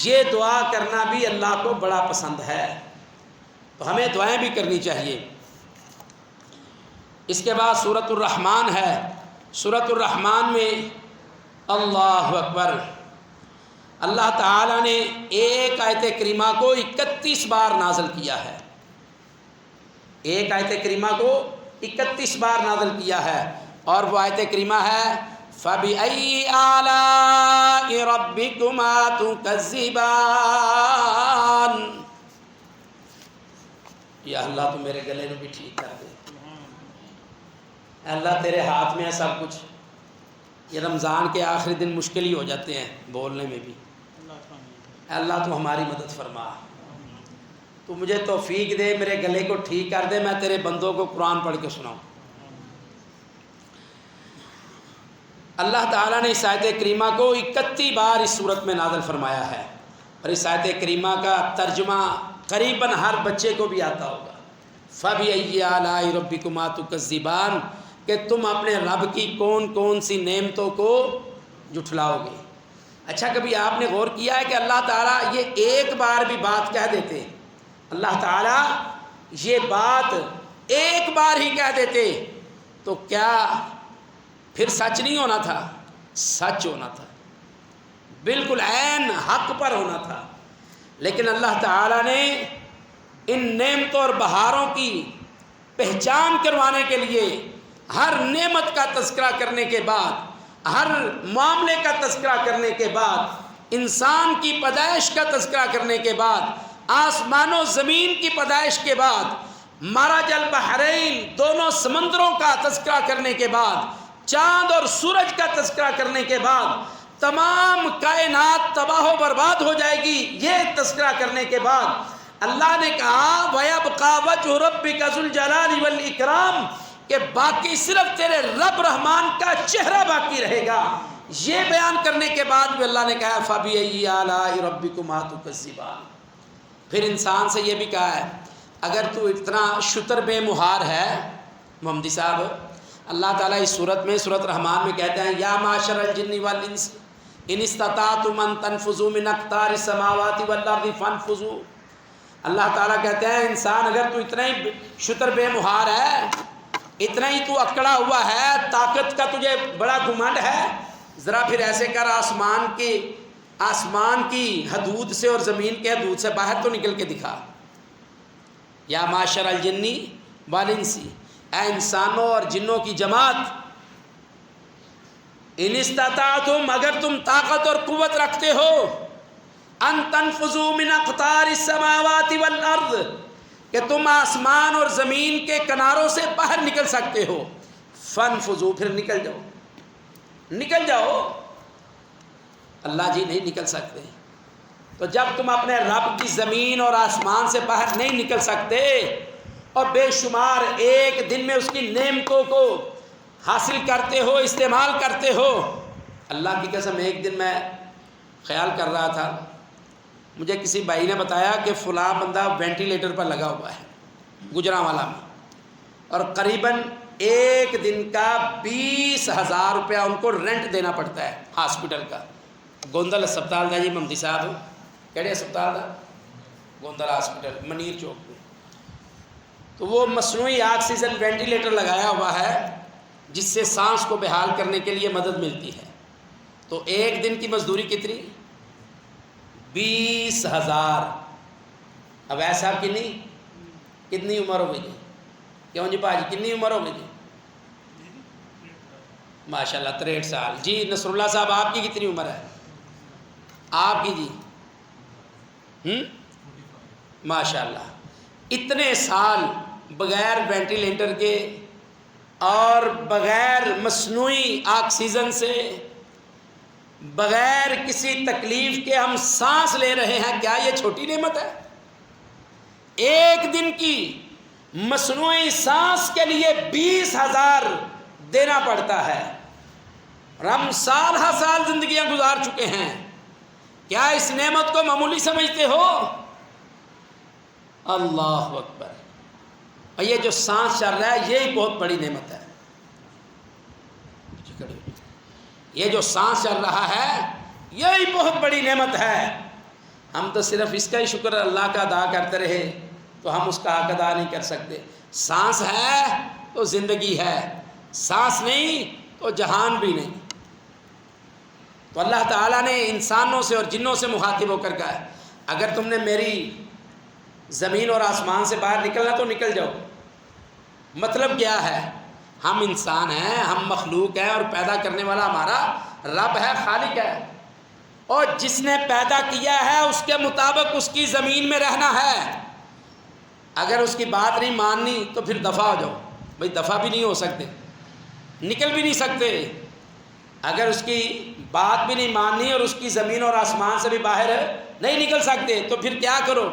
یہ دعا کرنا بھی اللہ کو بڑا پسند ہے، تو ہمیں دعائیں بھی کرنی چاہیے۔ اس کے بعد سورۃ الرحمن ہے۔ سورۃ الرحمن میں اللہ اکبر، اللہ تعالیٰ نے ایک آیت کریمہ کو 31 بار نازل کیا ہے، ایک آیت کریمہ کو 31 بار نازل کیا ہے، اور وہ آیت کریمہ ہے فَبِأَيِّ آلَاءِ رَبِّكُمَا تُكَذِّبَانِ۔ یا اللہ تو میرے گلے میں بھی ٹھیک کر دے، اللہ تیرے ہاتھ میں ہے سب کچھ۔ یہ رمضان کے آخری دن مشکل ہی ہو جاتے ہیں بولنے میں بھی، اللہ تو ہماری مدد فرما، تو مجھے توفیق دے، میرے گلے کو ٹھیک کر دے، میں تیرے بندوں کو قرآن پڑھ کے سناؤں۔ اللہ تعالیٰ نے اس آیت کریمہ کو 31 بار اس صورت میں نازل فرمایا ہے، اور اس آیت کریمہ کا ترجمہ قریباً ہر بچے کو بھی آتا ہوگا۔ فَبِأَيِّ آلَاءِ رَبِّكُمَا تُكَذِّبَانِ، کہ تم اپنے رب کی کون کون سی نعمتوں کو جھٹلاؤ گے۔ اچھا کبھی آپ نے غور کیا ہے کہ اللہ تعالیٰ یہ ایک بار بھی بات کہہ دیتے، اللہ تعالیٰ یہ بات ایک بار ہی کہہ دیتے تو کیا پھر سچ نہیں ہونا تھا؟ سچ ہونا تھا، بالکل عین حق پر ہونا تھا۔ لیکن اللہ تعالیٰ نے ان نعمتوں اور بہاروں کی پہچان کروانے کے لیے ہر نعمت کا تذکرہ کرنے کے بعد، ہر معاملے کا تذکرہ کرنے کے بعد، انسان کی پیدائش کا تذکرہ کرنے کے بعد، آسمان و زمین کی پیدائش کے بعد، مرج البحرین دونوں سمندروں کا تذکرہ کرنے کے بعد، چاند اور سورج کا تذکرہ کرنے کے بعد، تمام کائنات تباہ و برباد ہو جائے گی، یہ تذکرہ کرنے کے بعد اللہ نے کہا وَيَبْقَى وَجْهُ رَبِّكَ ذُو الْجَلَالِ وَالْإِكْرَامِ، کہ باقی صرف تیرے رب رحمان کا چہرہ باقی رہے گا۔ یہ بیان کرنے کے بعد بھی اللہ نے کہا فَبِأَيِّ آلَاءِ رَبِّكُمَا تُكَذِّبَانِ۔ پھر انسان سے یہ بھی کہا ہے اگر تو اتنا شتر بے مہار ہے محمدی صاحب، اللہ تعالیٰ اس صورت میں سورۃ رحمان میں کہتے ہیں یا معشر الجن والانس ان استطعتم ان تنفذوا من اقطار السماوات والارض فانفذوا۔ اللہ تعالیٰ کہتے ہیں انسان اگر تو اتنا ہی شتر بے مہار ہے، اتنا ہی تو اکڑا ہوا ہے، طاقت کا تجھے بڑا گھمنڈ ہے، ذرا پھر ایسے کر آسمان کی حدود سے اور زمین کے حدود سے باہر تو نکل کے دکھا۔ یا معاشر الجنی والانسی، اے انسانوں اور جنوں کی جماعت، ان استطعتم اگر تم طاقت اور قوت رکھتے ہو، ان تنفذوا من اقطار السماوات والارض، کہ تم آسمان اور زمین کے کناروں سے باہر نکل سکتے ہو، فانفذوا پھر نکل جاؤ، نکل جاؤ۔ اللہ جی نہیں نکل سکتے۔ تو جب تم اپنے رب کی زمین اور آسمان سے باہر نہیں نکل سکتے اور بے شمار ایک دن میں اس کی نعمتوں کو حاصل کرتے ہو، استعمال کرتے ہو، اللہ کی قسم ایک دن میں خیال کر رہا تھا، مجھے کسی بھائی نے بتایا کہ فلاں بندہ وینٹیلیٹر پر لگا ہوا ہے گجرانوالہ میں، اور قریباً ایک دن کا 20,000 روپیہ ان کو رینٹ دینا پڑتا ہے ہاسپٹل کا۔ گوندل اسپتال دا جی ممدی صاحب، کہڑے اسپتال دا؟ گوندل ہاسپٹل منیر چوک پہ۔ تو وہ مصنوعی آکسیجن وینٹیلیٹر لگایا ہوا ہے جس سے سانس کو بحال کرنے کے لیے مدد ملتی ہے۔ تو ایک دن کی مزدوری کتنی؟ 20,000۔ اب ایسا کتنی عمر ہو گئی جی؟ کیوں جی پاجی کتنی عمر ہو گئی جی؟ ماشاءاللہ 63 سال۔ جی نصر اللہ صاحب آپ کی کتنی عمر ہے؟ آپ کی جی ماشاءاللہ اتنے سال بغیر وینٹیلیٹر کے اور بغیر مصنوعی آکسیجن سے، بغیر کسی تکلیف کے ہم سانس لے رہے ہیں، کیا یہ چھوٹی نعمت ہے؟ ایک دن کی مصنوعی سانس کے لیے 20,000 دینا پڑتا ہے، اور ہم سال ہر سال زندگیاں گزار چکے ہیں، کیا اس نعمت کو معمولی سمجھتے ہو؟ اللہ اکبر۔ اور یہ جو سانس چل رہا ہے یہی بہت بڑی نعمت ہے، یہ جو سانس چل رہا ہے یہی بہت بڑی نعمت ہے۔ ہم تو صرف اس کا ہی شکر اللہ کا ادا کرتے رہے تو ہم اس کا حق ادا نہیں کر سکتے۔ سانس ہے تو زندگی ہے، سانس نہیں تو جہان بھی نہیں۔ تو اللہ تعالیٰ نے انسانوں سے اور جنوں سے مخاطب ہو کر کہا ہے اگر تم نے میری زمین اور آسمان سے باہر نکلنا تو نکل جاؤ۔ مطلب کیا ہے؟ ہم انسان ہیں، ہم مخلوق ہیں، اور پیدا کرنے والا ہمارا رب ہے، خالق ہے، اور جس نے پیدا کیا ہے اس کے مطابق اس کی زمین میں رہنا ہے۔ اگر اس کی بات نہیں ماننی تو پھر دفع ہو جاؤ۔ بھائی دفع بھی نہیں ہو سکتے، نکل بھی نہیں سکتے۔ اگر اس کی بات بھی نہیں ماننی اور اس کی زمین اور آسمان سے بھی باہر نہیں نکل سکتے تو پھر کیا کرو؟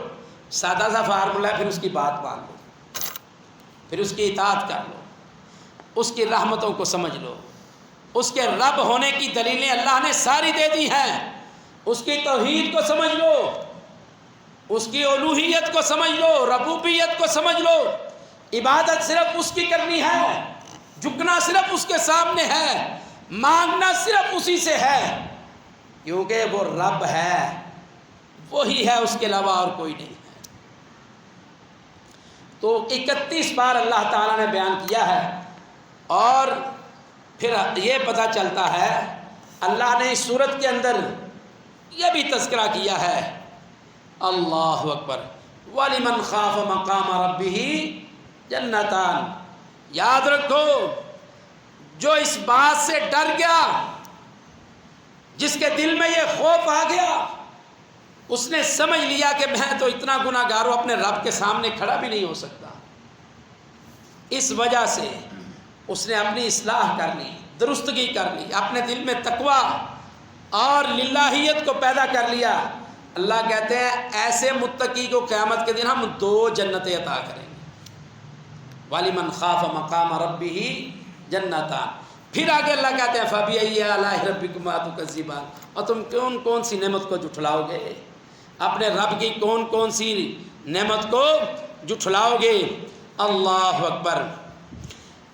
سادہ سا فارمولہ ہے، پھر اس کی بات مان لو، پھر اس کی اطاعت کر لو، اس کی رحمتوں کو سمجھ لو، اس کے رب ہونے کی دلیلیں اللہ نے ساری دے دی ہیں، اس کی توحید کو سمجھ لو، اس کی الوہیت کو سمجھ لو، ربوبیت کو سمجھ لو۔ عبادت صرف اس کی کرنی ہے، جھکنا صرف اس کے سامنے ہے، مانگنا صرف اسی سے ہے، کیونکہ وہ رب ہے، وہی ہے، اس کے علاوہ اور کوئی نہیں ہے۔ تو 31 بار اللہ تعالیٰ نے بیان کیا ہے، اور پھر یہ پتہ چلتا ہے اللہ نے اس صورت کے اندر یہ بھی تذکرہ کیا ہے، اللہ اکبر، وَلِمَنْ خَافَ مَقَامَ رَبِّهِ جَنَّتَانِ۔ یاد رکھو، جو اس بات سے ڈر گیا، جس کے دل میں یہ خوف آ گیا، اس نے سمجھ لیا کہ میں تو اتنا گناہ گار ہوں، اپنے رب کے سامنے کھڑا بھی نہیں ہو سکتا، اس وجہ سے اس نے اپنی اصلاح کر لی، درستگی کر لی، اپنے دل میں تقویٰ اور للہیت کو پیدا کر لیا۔ اللہ کہتے ہیں ایسے متقی کو قیامت کے دن ہم 2 جنتیں عطا کریں گے، وَلِمَنْ خَافَ مَقَامَ رَبِّهِ جَنَّتَانِ۔ پھر آگے اللہ کہتے ہیں فَبِأَيِّ آلَاءِ رَبِّكُمَا تُكَذِّبَانِ، اور تم کون سی نعمت کو جھٹلاؤ گے، اپنے رب کی کون سی نعمت کو جھٹلاؤ گے۔ اللہ اکبر۔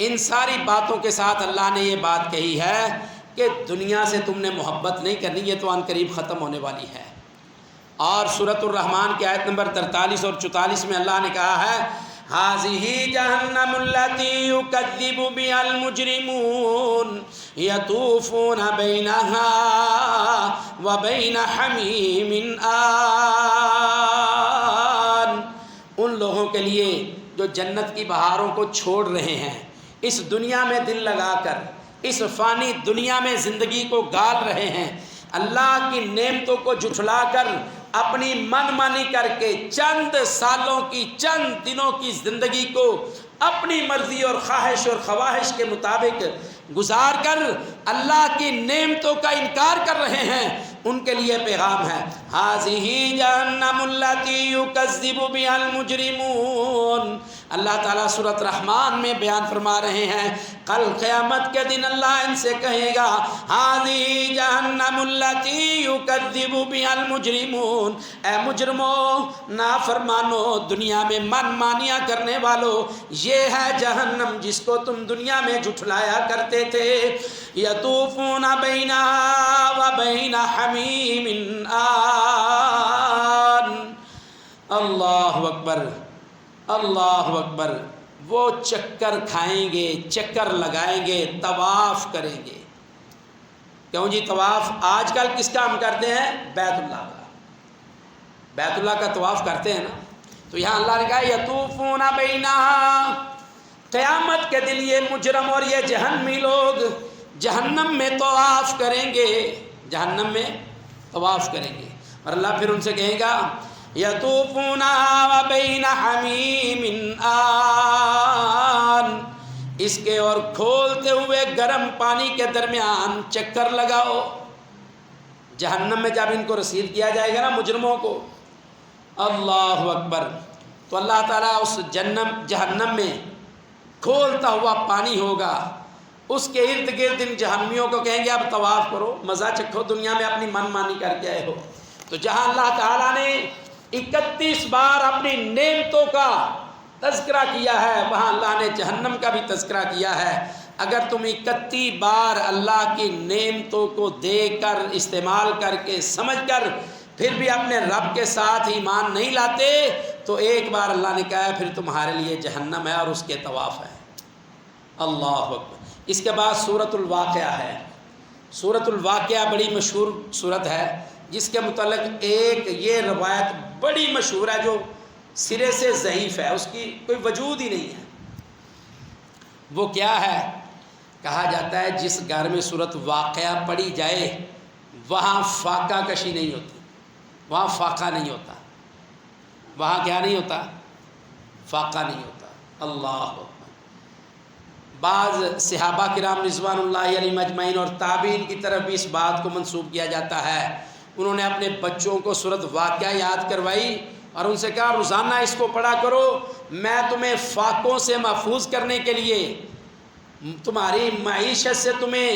ان ساری باتوں کے ساتھ اللہ نے یہ بات کہی ہے کہ دنیا سے تم نے محبت نہیں کرنی، یہ تو عن قریب ختم ہونے والی ہے۔ اور سورۃ الرحمن کی آیت نمبر 43 اور 44 میں اللہ نے کہا ہے هَذِهِ جَهَنَّمُ الَّتِي يُكَذِّبُ بِهَا الْمُجْرِمُونَ يَطُوفُونَ بَيْنَهَا وَبَيْنَ حَمِيمٍ آن۔ ان لوگوں کے لیے جو جنت کی بہاروں کو چھوڑ رہے ہیں، اس دنیا میں دل لگا کر، اس فانی دنیا میں زندگی کو گال رہے ہیں، اللہ کی نعمتوں کو جھٹلا کر، اپنی من مانی کر کے چند سالوں کی، چند دنوں کی زندگی کو اپنی مرضی اور خواہش اور خواہش کے مطابق گزار کر اللہ کی نعمتوں کا انکار کر رہے ہیں، ان کے لیے پیغام ہے۔ ھذہ جہنم التی یکذب بہا المجرمون۔ اللہ تعالیٰ سورۃ رحمان میں بیان فرما رہے ہیں کل قیامت کے دن اللہ ان سے کہے گا ھذہ جہنم التی یکذب بہا المجرمون، اے مجرموں، نافرمانو، دنیا میں من مانیاں کرنے والوں، یہ ہے جہنم جس کو تم دنیا میں جھٹلایا کرتے تھے۔ یطوفون بینہا و بین حمیم آن۔ اللہ اکبر، اللہ اکبر۔ وہ چکر کھائیں گے، چکر لگائیں گے، طواف کریں گے۔ کیوں جی طواف آج کل کس کا ہم کرتے ہیں؟ بیت اللہ کا، بیت اللہ کا طواف کرتے ہیں نا۔ تو یہاں اللہ نے کہا یطوفون بینہا، قیامت کے دن یہ مجرم اور یہ جہنمی لوگ جہنم میں طواف کریں گے، جہنم میں طواف کریں گے۔ اور اللہ پھر ان سے کہے گا یطوفون بین حمیم آن، اس کے اور کھولتے ہوئے گرم پانی کے درمیان چکر لگاؤ۔ جہنم میں جب ان کو رسید کیا جائے گا نا مجرموں کو، اللہ اکبر، تو اللہ تعالیٰ اس جہنم میں کھولتا ہوا پانی ہوگا، اس کے ارد گرد ان جہنمیوں کو کہیں گے اب طواف کرو، مزہ چکھو، دنیا میں اپنی من مانی کر کے آئے ہو۔ تو جہاں اللہ تعالیٰ نے 31 بار اپنی نعمتوں کا تذکرہ کیا ہے، وہاں اللہ نے جہنم کا بھی تذکرہ کیا ہے۔ اگر تم 31 بار اللہ کی نعمتوں کو دیکھ کر، استعمال کر کے، سمجھ کر پھر بھی اپنے رب کے ساتھ ایمان نہیں لاتے تو ایک بار اللہ نے کہا ہے پھر تمہارے لیے جہنم ہے اور اس کے طواف ہے۔ اللہ اکبر۔ اس کے بعد سورۃ الواقعہ ہے۔ سورۃ الواقعہ بڑی مشہور سورت ہے، جس کے متعلق ایک یہ روایت بڑی مشہور ہے جو سرے سے ضعیف ہے، اس کی کوئی وجود ہی نہیں ہے۔ وہ کیا ہے؟ کہا جاتا ہے جس گھر میں سورۃ واقعہ پڑھی جائے وہاں فاقہ کشی نہیں ہوتی، وہاں فاقہ نہیں ہوتا، وہاں کیا نہیں ہوتا؟ فاقہ نہیں ہوتا۔ اللہ اکبر۔ بعض صحابہ کرام رضوان اللہ علیہم اجمعین اور تابعین کی طرف بھی اس بات کو منسوب کیا جاتا ہے، انہوں نے اپنے بچوں کو سورۃ واقعہ یاد کروائی اور ان سے کہا روزانہ اس کو پڑھا کرو، میں تمہیں فاقوں سے محفوظ کرنے کے لیے، تمہاری معیشت سے تمہیں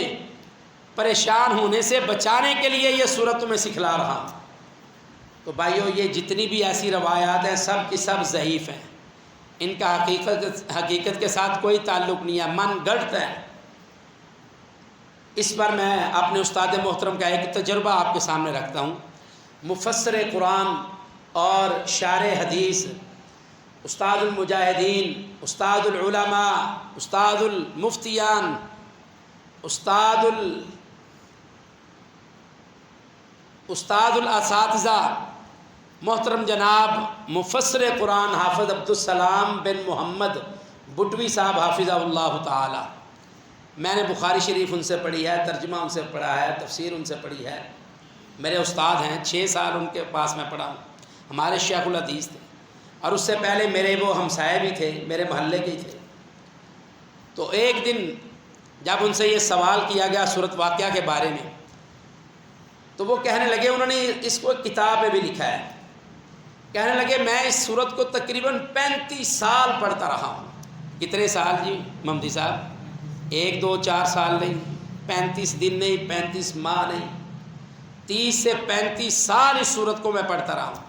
پریشان ہونے سے بچانے کے لیے یہ سورت تمہیں سکھلا رہا ہوں۔ تو بھائیو یہ جتنی بھی ایسی روایات ہیں سب کی سب ضعیف ہیں، ان کا حقیقت کے ساتھ کوئی تعلق نہیں ہے، من گڑت ہے۔ اس پر میں اپنے استاد محترم کا ایک تجربہ آپ کے سامنے رکھتا ہوں۔ مفسر قرآن اور شارح حدیث، استاد المجاہدین، استاد العلماء، استاد المفتیان، استاد الاساتذہ، محترم جناب مفسر قرآن حافظ عبدالسلام بن محمد بٹوی صاحب حافظہ اللہ تعالی، میں نے بخاری شریف ان سے پڑھی ہے، ترجمہ ان سے پڑھا ہے، تفسیر ان سے پڑھی ہے، میرے استاد ہیں، 6 سال ان کے پاس میں پڑھا ہوں، ہمارے شیخ الحدیث تھے، اور اس سے پہلے میرے وہ ہمسائے بھی تھے، میرے محلے کے ہی تھے۔ تو ایک دن جب ان سے یہ سوال کیا گیا سورۃ واقعہ کے بارے میں، تو وہ کہنے لگے، انہوں نے اس کو کتاب میں بھی لکھا ہے، کہنے لگے میں اس سورت کو تقریباً 35 سال پڑھتا رہا ہوں۔ کتنے سال جی محمدی صاحب؟ 1 2 4 سال نہیں، 35 دن نہیں، 35 ماہ نہیں، 30 سے 35 سال اس سورت کو میں پڑھتا رہا ہوں۔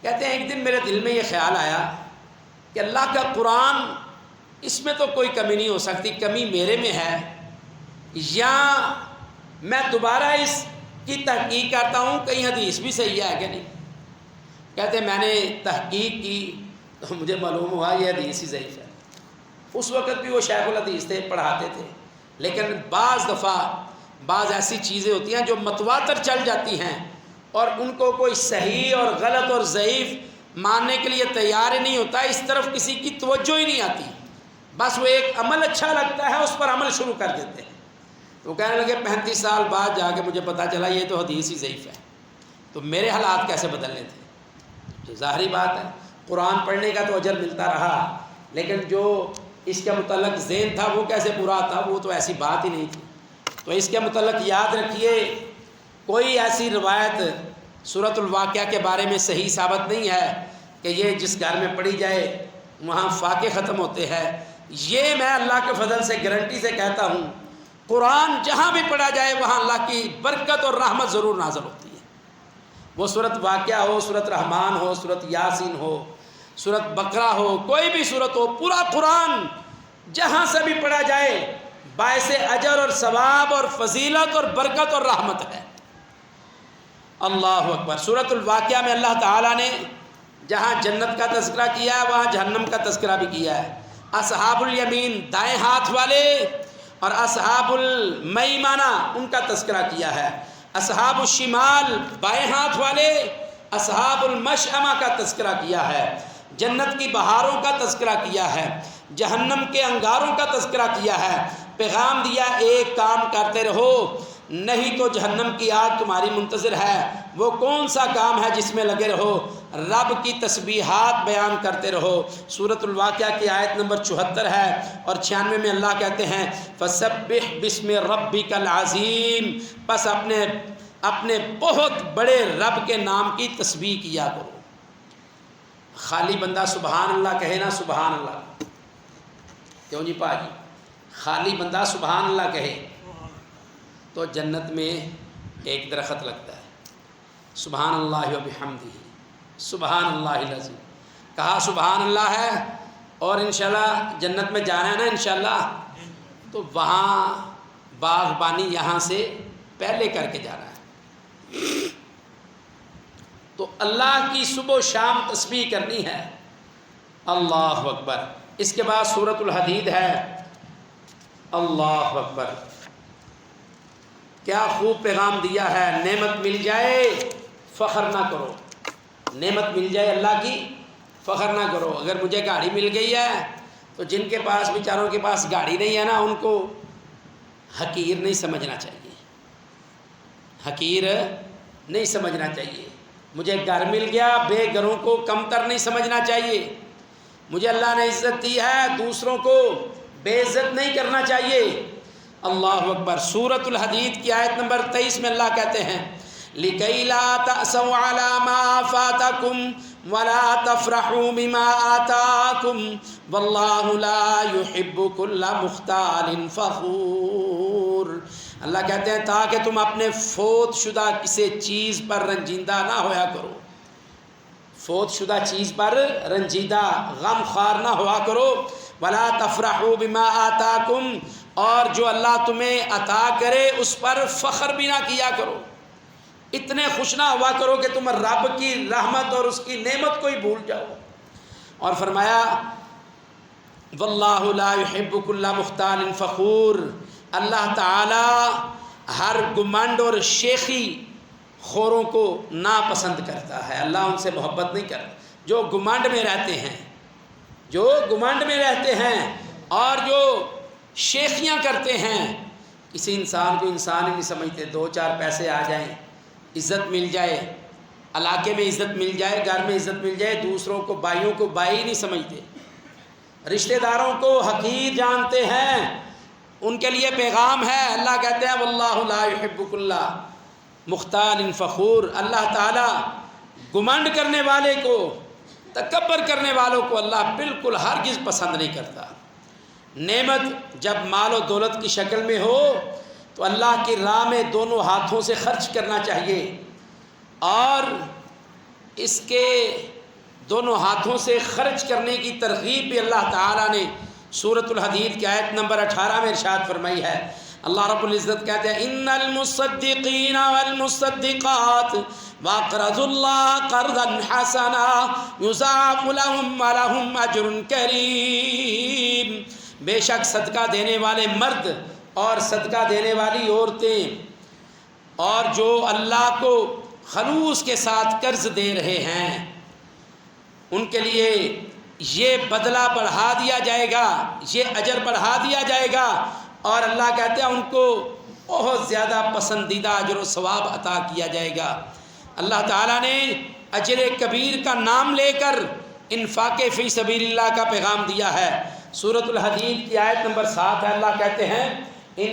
کہتے ہیں ایک دن میرے دل میں یہ خیال آیا کہ اللہ کا قرآن، اس میں تو کوئی کمی نہیں ہو سکتی، کمی میرے میں ہے، یا میں دوبارہ اس کی تحقیق کرتا ہوں کہیں حدیث بھی صحیح ہے کہ نہیں۔ کہتے ہیں میں نے تحقیق کی تو مجھے معلوم ہوا یہ حدیث ہی ضعیف ہے۔ اس وقت بھی وہ شیخ الحدیث تھے، پڑھاتے تھے، لیکن بعض دفعہ بعض ایسی چیزیں ہوتی ہیں جو متواتر چل جاتی ہیں اور ان کو کوئی صحیح اور غلط اور ضعیف ماننے کے لیے تیار ہی نہیں ہوتا، اس طرف کسی کی توجہ ہی نہیں آتی، بس وہ ایک عمل اچھا لگتا ہے اس پر عمل شروع کر دیتے ہیں۔ وہ کہنے لگے 35 سال بعد جا کے مجھے پتہ چلا یہ تو حدیث ہی ضعیف ہے۔ تو میرے حالات کیسے بدلنے تھے؟ تو ظاہری بات ہے قرآن پڑھنے کا تو اجر ملتا رہا، لیکن جو اس کے متعلق ذہن تھا وہ کیسے پورا تھا؟ وہ تو ایسی بات ہی نہیں تھی۔ تو اس کے متعلق یاد رکھیے کوئی ایسی روایت سورۃ الواقعہ کے بارے میں صحیح ثابت نہیں ہے کہ یہ جس گھر میں پڑھی جائے وہاں فاقے ختم ہوتے ہیں۔ یہ میں اللہ کے فضل سے گارنٹی سے کہتا ہوں، قرآن جہاں بھی پڑھا جائے وہاں اللہ کی برکت اور رحمت ضرور نازل ہوتی ہے۔ وہ سورۃ واقعہ ہو، سورۃ رحمان ہو، سورۃ یاسین ہو، سورۃ بقرہ ہو، کوئی بھی سورت ہو، پورا قرآن جہاں سے بھی پڑھا جائے باعث اجر اور ثواب اور فضیلت اور برکت اور رحمت ہے۔ اللہ اکبر۔ سورۃ الواقعہ میں اللہ تعالیٰ نے جہاں جنت کا تذکرہ کیا ہے وہاں جہنم کا تذکرہ بھی کیا ہے۔ اصحاب الیمین دائیں ہاتھ والے اور اصحاب المیمنہ ان کا تذکرہ کیا ہے۔ اصحاب الشمال بائیں ہاتھ والے، اصحاب المشأمہ کا تذکرہ کیا ہے۔ جنت کی بہاروں کا تذکرہ کیا ہے، جہنم کے انگاروں کا تذکرہ کیا ہے۔ پیغام دیا ایک کام کرتے رہو، نہیں تو جہنم کی آگ تمہاری منتظر ہے۔ وہ کون سا کام ہے جس میں لگے رہو؟ رب کی تسبیحات بیان کرتے رہو۔ سورۃ الواقعہ کی آیت نمبر 74 ہے اور 96 میں اللہ کہتے ہیں فسبح بسم ربک العظیم، بس اپنے بہت بڑے رب کے نام کی تسبیح کیا کرو۔ خالی بندہ سبحان اللہ کہے نا، سبحان اللہ، کیوں جی پاجی؟ خالی بندہ سبحان اللہ کہے تو جنت میں ایک درخت لگتا ہے، سبحان اللہ و بحمدہ، سبحان اللہ العظیم۔ کہا سبحان اللہ ہے اور انشاءاللہ جنت میں جانا ہے نا انشاءاللہ، تو وہاں باغبانی یہاں سے پہلے کر کے جانا ہے۔ تو اللہ کی صبح و شام تسبیح کرنی ہے۔ اللہ اکبر۔ اس کے بعد سورۃ الحدید ہے۔ اللہ اکبر، کیا خوب پیغام دیا ہے۔ نعمت مل جائے فخر نہ کرو، نعمت مل جائے اللہ کی فخر نہ کرو۔ اگر مجھے گاڑی مل گئی ہے تو جن کے پاس بیچاروں کے پاس گاڑی نہیں ہے نا، ان کو حقیر نہیں سمجھنا چاہیے، حقیر نہیں سمجھنا چاہیے۔ مجھے گھر مل گیا، بے گھروں کو کم تر نہیں سمجھنا چاہیے۔ مجھے اللہ نے عزت دی ہے، دوسروں کو بے عزت نہیں کرنا چاہیے۔ اللہ اکبر۔ سورۃ الحدید کی آیت نمبر 23 میں اللہ کہتے ہیں لِكَيْ لَا تَأْسَوْا عَلَى مَا فَاتَكُمْ وَلَا تَفْرَحُوا بِمَا آتَاكُمْ وَاللَّهُ لَا يُحِبُّ كُلَّ مُخْتَالٍ فَخُورٍ۔ اللہ کہتے ہیں تاکہ تم اپنے فوت شدہ کسی چیز پر رنجیدہ نہ ہویا کرو، فوت شدہ چیز پر رنجیدہ غم خوار نہ ہوا کرو۔ وَلَا تَفْرَحُوا بِمَا آتَاكُمْ، اور جو اللہ تمہیں عطا کرے اس پر فخر بھی نہ کیا کرو، اتنے خوش نہ ہوا کرو کہ تم رب کی رحمت اور اس کی نعمت کو ہی بھول جاؤ۔ اور فرمایا وَاللَّهُ لَا يُحِبُّ كُلَّ مُخْتَالٍ فَخُورٍ، اللہ تعالی ہر گمنڈ اور شیخی خوروں کو ناپسند کرتا ہے۔ اللہ ان سے محبت نہیں کرتا۔ جو گمنڈ میں رہتے ہیں، جو گمنڈ میں رہتے ہیں اور جو شیخیاں کرتے ہیں، کسی انسان کو انسان ہی نہیں سمجھتے۔ دو چار پیسے آ جائیں، عزت مل جائے، علاقے میں عزت مل جائے، گھر میں عزت مل جائے، دوسروں کو بھائیوں کو بھائی نہیں سمجھتے، رشتہ داروں کو حقیر جانتے ہیں۔ ان کے لیے پیغام ہے، اللہ کہتے ہیں واللہ لا یحب کل مختال فخور۔ اللہ تعالیٰ گمنڈ کرنے والے کو، تکبر کرنے والوں کو اللہ بالکل ہرگز پسند نہیں کرتا۔ نعمت جب مال و دولت کی شکل میں ہو تو اللہ کی راہ میں دونوں ہاتھوں سے خرچ کرنا چاہیے، اور اس کے دونوں ہاتھوں سے خرچ کرنے کی ترغیب بھی اللہ تعالیٰ نے سورۃ الحدید کی آیت نمبر 18 میں ارشاد فرمائی ہے۔ اللہ رب العزت کہتے ہیں ان المصدقین والمصدقات واقرضوا اللہ قرضا حسنا یضاعف لهم ولهم اجر کریم۔ بے شک صدقہ دینے والے مرد اور صدقہ دینے والی عورتیں اور جو اللہ کو خلوص کے ساتھ قرض دے رہے ہیں، ان کے لیے یہ بدلہ بڑھا دیا جائے گا، یہ اجر بڑھا دیا جائے گا، اور اللہ کہتے ہیں ان کو بہت زیادہ پسندیدہ اجر و ثواب عطا کیا جائے گا۔ اللہ تعالیٰ نے اجر کبیر کا نام لے کر انفاق فی سبیل اللہ کا پیغام دیا ہے۔ سورۃ الحدید کی آیت نمبر 7 ہے، اللہ کہتے ہیں ان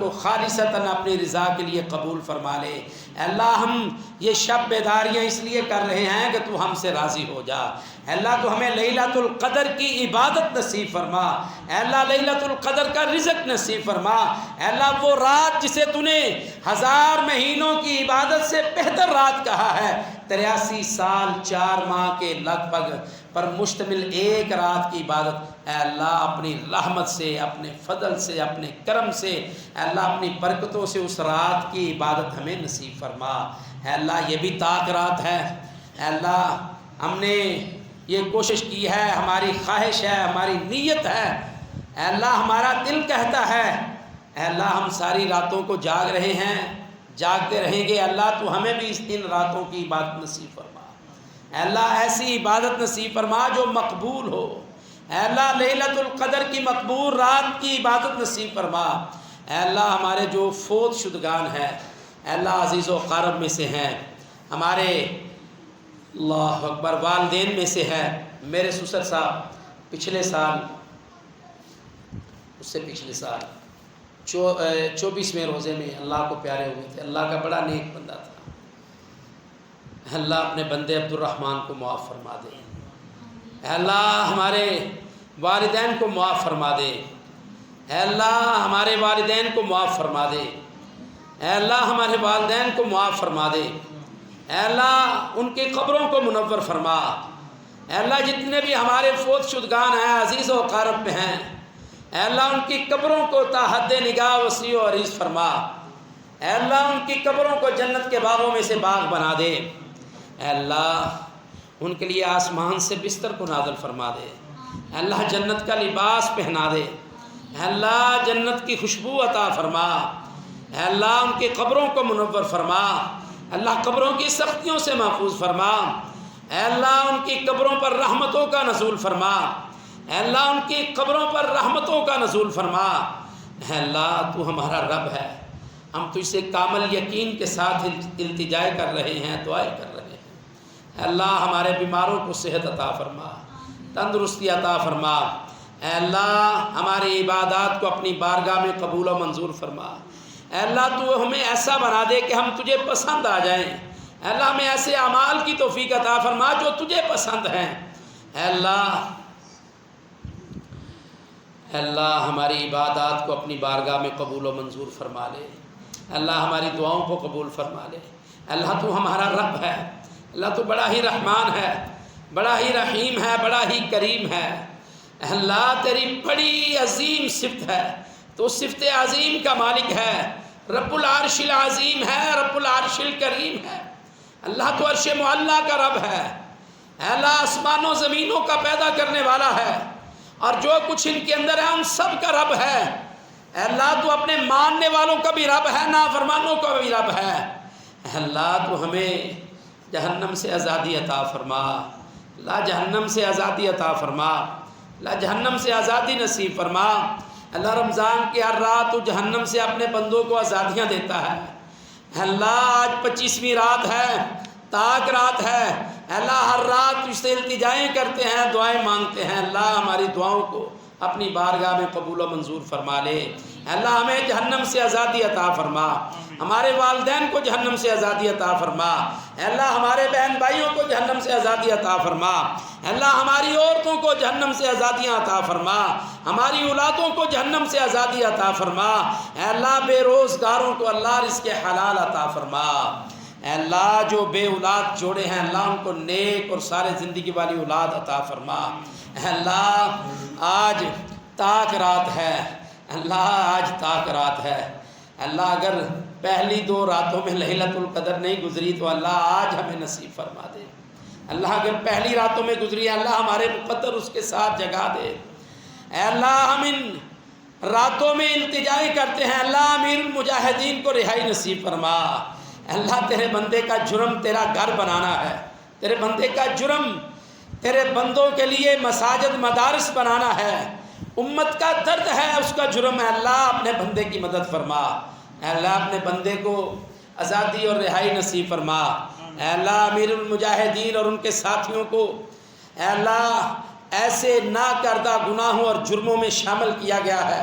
کو خالصتاً اپنی رضا کے لیے قبول فرما لے۔ اے اللہ ہم یہ شب بیداریاں اس لیے کر رہے ہیں کہ تو ہم سے راضی ہو جا۔ اے اللہ تو ہمیں لیلۃ القدر کی عبادت نصیب فرما۔ اے اللہ لیلۃ القدر کا رزق نصیب فرما۔ اے اللہ وہ رات جسے تو نے 1000 مہینوں کی عبادت سے بہتر رات کہا ہے، 83 سال 4 ماہ کے لگ بھگ پر مشتمل ایک رات کی عبادت، اے اللہ اپنی رحمت سے، اپنے فضل سے، اپنے کرم سے، اے اللہ اپنی برکتوں سے اس رات کی عبادت ہمیں نصیب فرما۔ اے اللہ یہ بھی طاق رات ہے، اے اللہ ہم نے یہ کوشش کی ہے، ہماری خواہش ہے، ہماری نیت ہے، اے اللہ ہمارا دل کہتا ہے، اے اللہ ہم ساری راتوں کو جاگ رہے ہیں، جاگتے رہیں گے، اللہ تو ہمیں بھی اس دن راتوں کی عبادت نصیب فرما۔ اے اللہ ایسی عبادت نصیب فرما جو مقبول ہو۔ اے اللہ لیلۃ القدر کی مقبول رات کی عبادت نصیب فرما۔ اے اللہ ہمارے جو فوت شدگان ہیں، اے اللہ عزیز و قارب میں سے ہیں، ہمارے اللہ اکبر والدین میں سے ہے، میرے سسر صاحب پچھلے سال، اس سے پچھلے سال 24ویں روزے میں اللہ کو پیارے ہوئے تھے۔ اللہ کا بڑا نیک بندہ تھا۔ اللہ اپنے بندے عبد الرحمن کو معاف فرما دے۔ اے اللہ ہمارے والدین کو معاف فرما دے۔ اے اللہ ہمارے والدین کو معاف فرما دے۔ اے اللہ ہمارے والدین کو معاف فرما دے۔ اے اللہ ان کی قبروں کو منور فرما۔ اے اللہ جتنے بھی ہمارے فوت شدگان ہیں عزیز و اقارب میں ہیں، اے اللہ ان کی قبروں کو تا حد نگاہ وسیع و عریض فرما۔ اے اللہ ان کی قبروں کو جنت کے باغوں میں سے باغ بنا دے۔ اے اللہ ان کے لیے آسمان سے بستر کو نازل فرما دے۔ اے اللہ جنت کا لباس پہنا دے۔ اے اللہ جنت کی خوشبو عطا فرما۔ اے اللہ ان کی قبروں کو منور فرما۔ اللہ قبروں کی سختیوں سے محفوظ فرما۔ اے اللہ ان کی قبروں پر رحمتوں کا نزول فرما۔ اے اللہ ان کی قبروں پر رحمتوں کا نزول فرما۔ اے اللہ تو ہمارا رب ہے، ہم تجھ سے کامل یقین کے ساتھ التجائے کر رہے ہیں، دعائیں کر رہے ہیں۔ اے اللہ ہمارے بیماروں کو صحت عطا فرما، تندرستی عطا فرما۔ اے اللہ ہماری عبادات کو اپنی بارگاہ میں قبول و منظور فرما۔ اے اللہ تو ہمیں ایسا بنا دے کہ ہم تجھے پسند آ جائیں۔ اے اللہ ہمیں ایسے اعمال کی توفیق عطا فرما جو تجھے پسند ہیں۔ اے اللہ ہماری عبادات کو اپنی بارگاہ میں قبول و منظور فرما لے۔ اللہ ہماری دعاؤں کو قبول فرما لے۔ اللہ تو ہمارا رب ہے، اللہ تو بڑا ہی رحمان ہے، بڑا ہی رحیم ہے، بڑا ہی کریم ہے۔ اللہ تیری بڑی عظیم صفت ہے، تو صفت عظیم کا مالک ہے، رب العرش العظیم ہے، رب العرش الکریم ہے۔ اللہ تو عرش معلیٰ کا رب ہے۔ اللہ آسمان و زمینوں کا پیدا کرنے والا ہے، اور جو کچھ ان کے اندر ہے ان سب کا رب ہے۔ اے اللہ تو اپنے ماننے والوں کا بھی رب ہے، نافرمانوں کا بھی رب ہے۔ اے اللہ تو ہمیں جہنم سے آزادی عطا فرما۔ اللہ جہنم سے آزادی عطا فرما۔ اللہ جہنم سے آزادی نصیب فرما۔ اللہ رمضان کی ہر رات تو جہنم سے اپنے بندوں کو آزادیاں دیتا ہے۔ اللہ آج 25ویں رات ہے، طاق رات ہے۔ اللہ ہر رات تجھ سے التجائیں کرتے ہیں، دعائیں مانگتے ہیں۔ اللہ ہماری دعاؤں کو اپنی بارگاہ میں قبول و منظور فرما لے۔ اللہ ہمیں جہنم سے آزادی عطا فرما، ہمارے والدین کو جہنم سے آزادی عطا فرما۔ اللہ ہمارے بہن بھائیوں کو جہنم سے آزادی عطا فرما۔ اللہ ہماری عورتوں کو جہنم سے آزادیاں عطا فرما، ہماری اولادوں کو جہنم سے آزادی عطا فرما۔ اے اللہ بے روزگاروں کو اللہ رزق حلال عطا فرما۔ اے اللہ جو بے اولاد جوڑے ہیں اللہ ان کو نیک اور سارے زندگی والی اولاد عطا فرما۔ اے اللہ آج طاق رات ہے، اللہ آج طاق رات ہے۔ اللہ اگر پہلی 2 راتوں میں لیلۃ القدر نہیں گزری تو اللہ آج ہمیں نصیب فرما دے۔ اللہ اگر پہلی راتوں میں گزری اللہ ہمارے مقدر اس کے ساتھ جگا دے۔ اے اللہ ہم ان راتوں میں التجائیں کرتے ہیں، اللہ امیر المجاہدین کو رہائی نصیب فرما۔ اللہ تیرے بندے کا جرم تیرا گھر بنانا ہے، تیرے بندے کا جرم تیرے بندوں کے لیے مساجد مدارس بنانا ہے، امت کا درد ہے اس کا جرم ہے۔ اللہ اپنے بندے کی مدد فرما۔ اے اللہ اپنے بندے کو آزادی اور رہائی نصیب فرما۔ اے اللہ امیر المجاہدین اور ان کے ساتھیوں کو اے اللہ ایسے نہ کردہ گناہوں اور جرموں میں شامل کیا گیا ہے،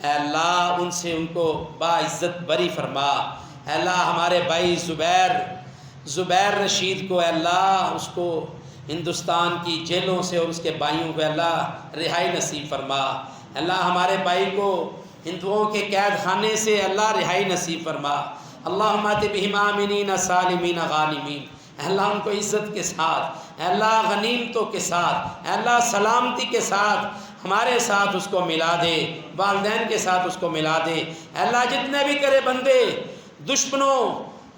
اے اللہ ان سے ان کو باعزت بری فرما۔ اے اللہ ہمارے بھائی زبیر رشید کو اے اللہ اس کو ہندوستان کی جیلوں سے اور اس کے بھائیوں کو اے اللہ رہائی نصیب فرما۔ اے اللہ ہمارے بھائی کو ہندوؤں کے قید خانے سے اے اللہ رہائی نصیب فرما۔ اللہم آت بہم آمنین سالمین غانمین، اے اللہ ان کو عزت کے ساتھ، اے اللہ غنیمتوں کے ساتھ، اے اللہ سلامتی کے ساتھ ہمارے ساتھ اس کو ملا دے، والدین کے ساتھ اس کو ملا دے۔ اے اللہ جتنے بھی تیرے بندے دشمنوں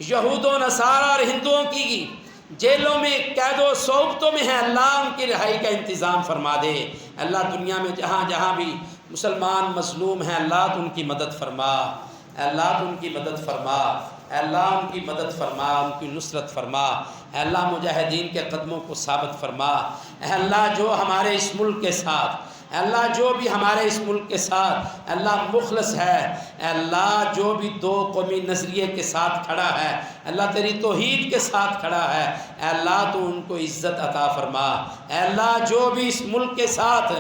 یہود و نصارہ اور ہندوؤں کی جیلوں میں قید و صوبتوں میں ہیں، اللہ ان کی رہائی کا انتظام فرما دے۔ اللہ دنیا میں جہاں جہاں بھی مسلمان مظلوم ہیں اللہ تو ان کی مدد فرما، اے اللہ تو ان کی مدد فرما، اے اللہ ان کی مدد فرما، ان کی نصرت فرما، اے اللہ مجاہدین کے قدموں کو ثابت فرما۔ اے اللہ جو ہمارے اس ملک کے ساتھ، اے اللہ جو بھی ہمارے اس ملک کے ساتھ اے اللہ مخلص ہے، اے اللہ جو بھی دو قومی نظریے کے ساتھ کھڑا ہے، اے اللہ تیری توحید کے ساتھ کھڑا ہے، اے اللہ تو ان کو عزت عطا فرما۔ اے اللہ جو بھی اس ملک کے ساتھ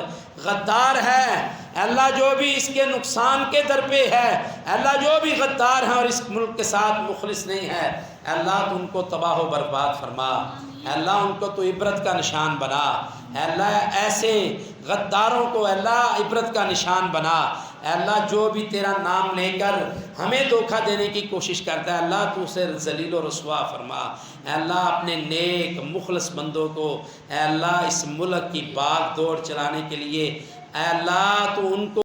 غدار ہے، اے اللہ جو بھی اس کے نقصان کے در پہ ہے، اے اللہ جو بھی غدار ہیں اور اس ملک کے ساتھ مخلص نہیں ہے، اے اللہ تو ان کو تباہ و برباد فرما۔ اے اللہ ان کو تو عبرت کا نشان بنا، اے اللہ ایسے غداروں کو اے اللہ عبرت کا نشان بنا۔ اے اللہ جو بھی تیرا نام لے کر ہمیں دھوکہ دینے کی کوشش کرتا ہے اللہ تو اسے ذلیل و رسوا فرما۔ اے اللہ اپنے نیک مخلص بندوں کو اے اللہ اس ملک کی باغ دوڑ چلانے کے لیے اے اللہ تو ان کو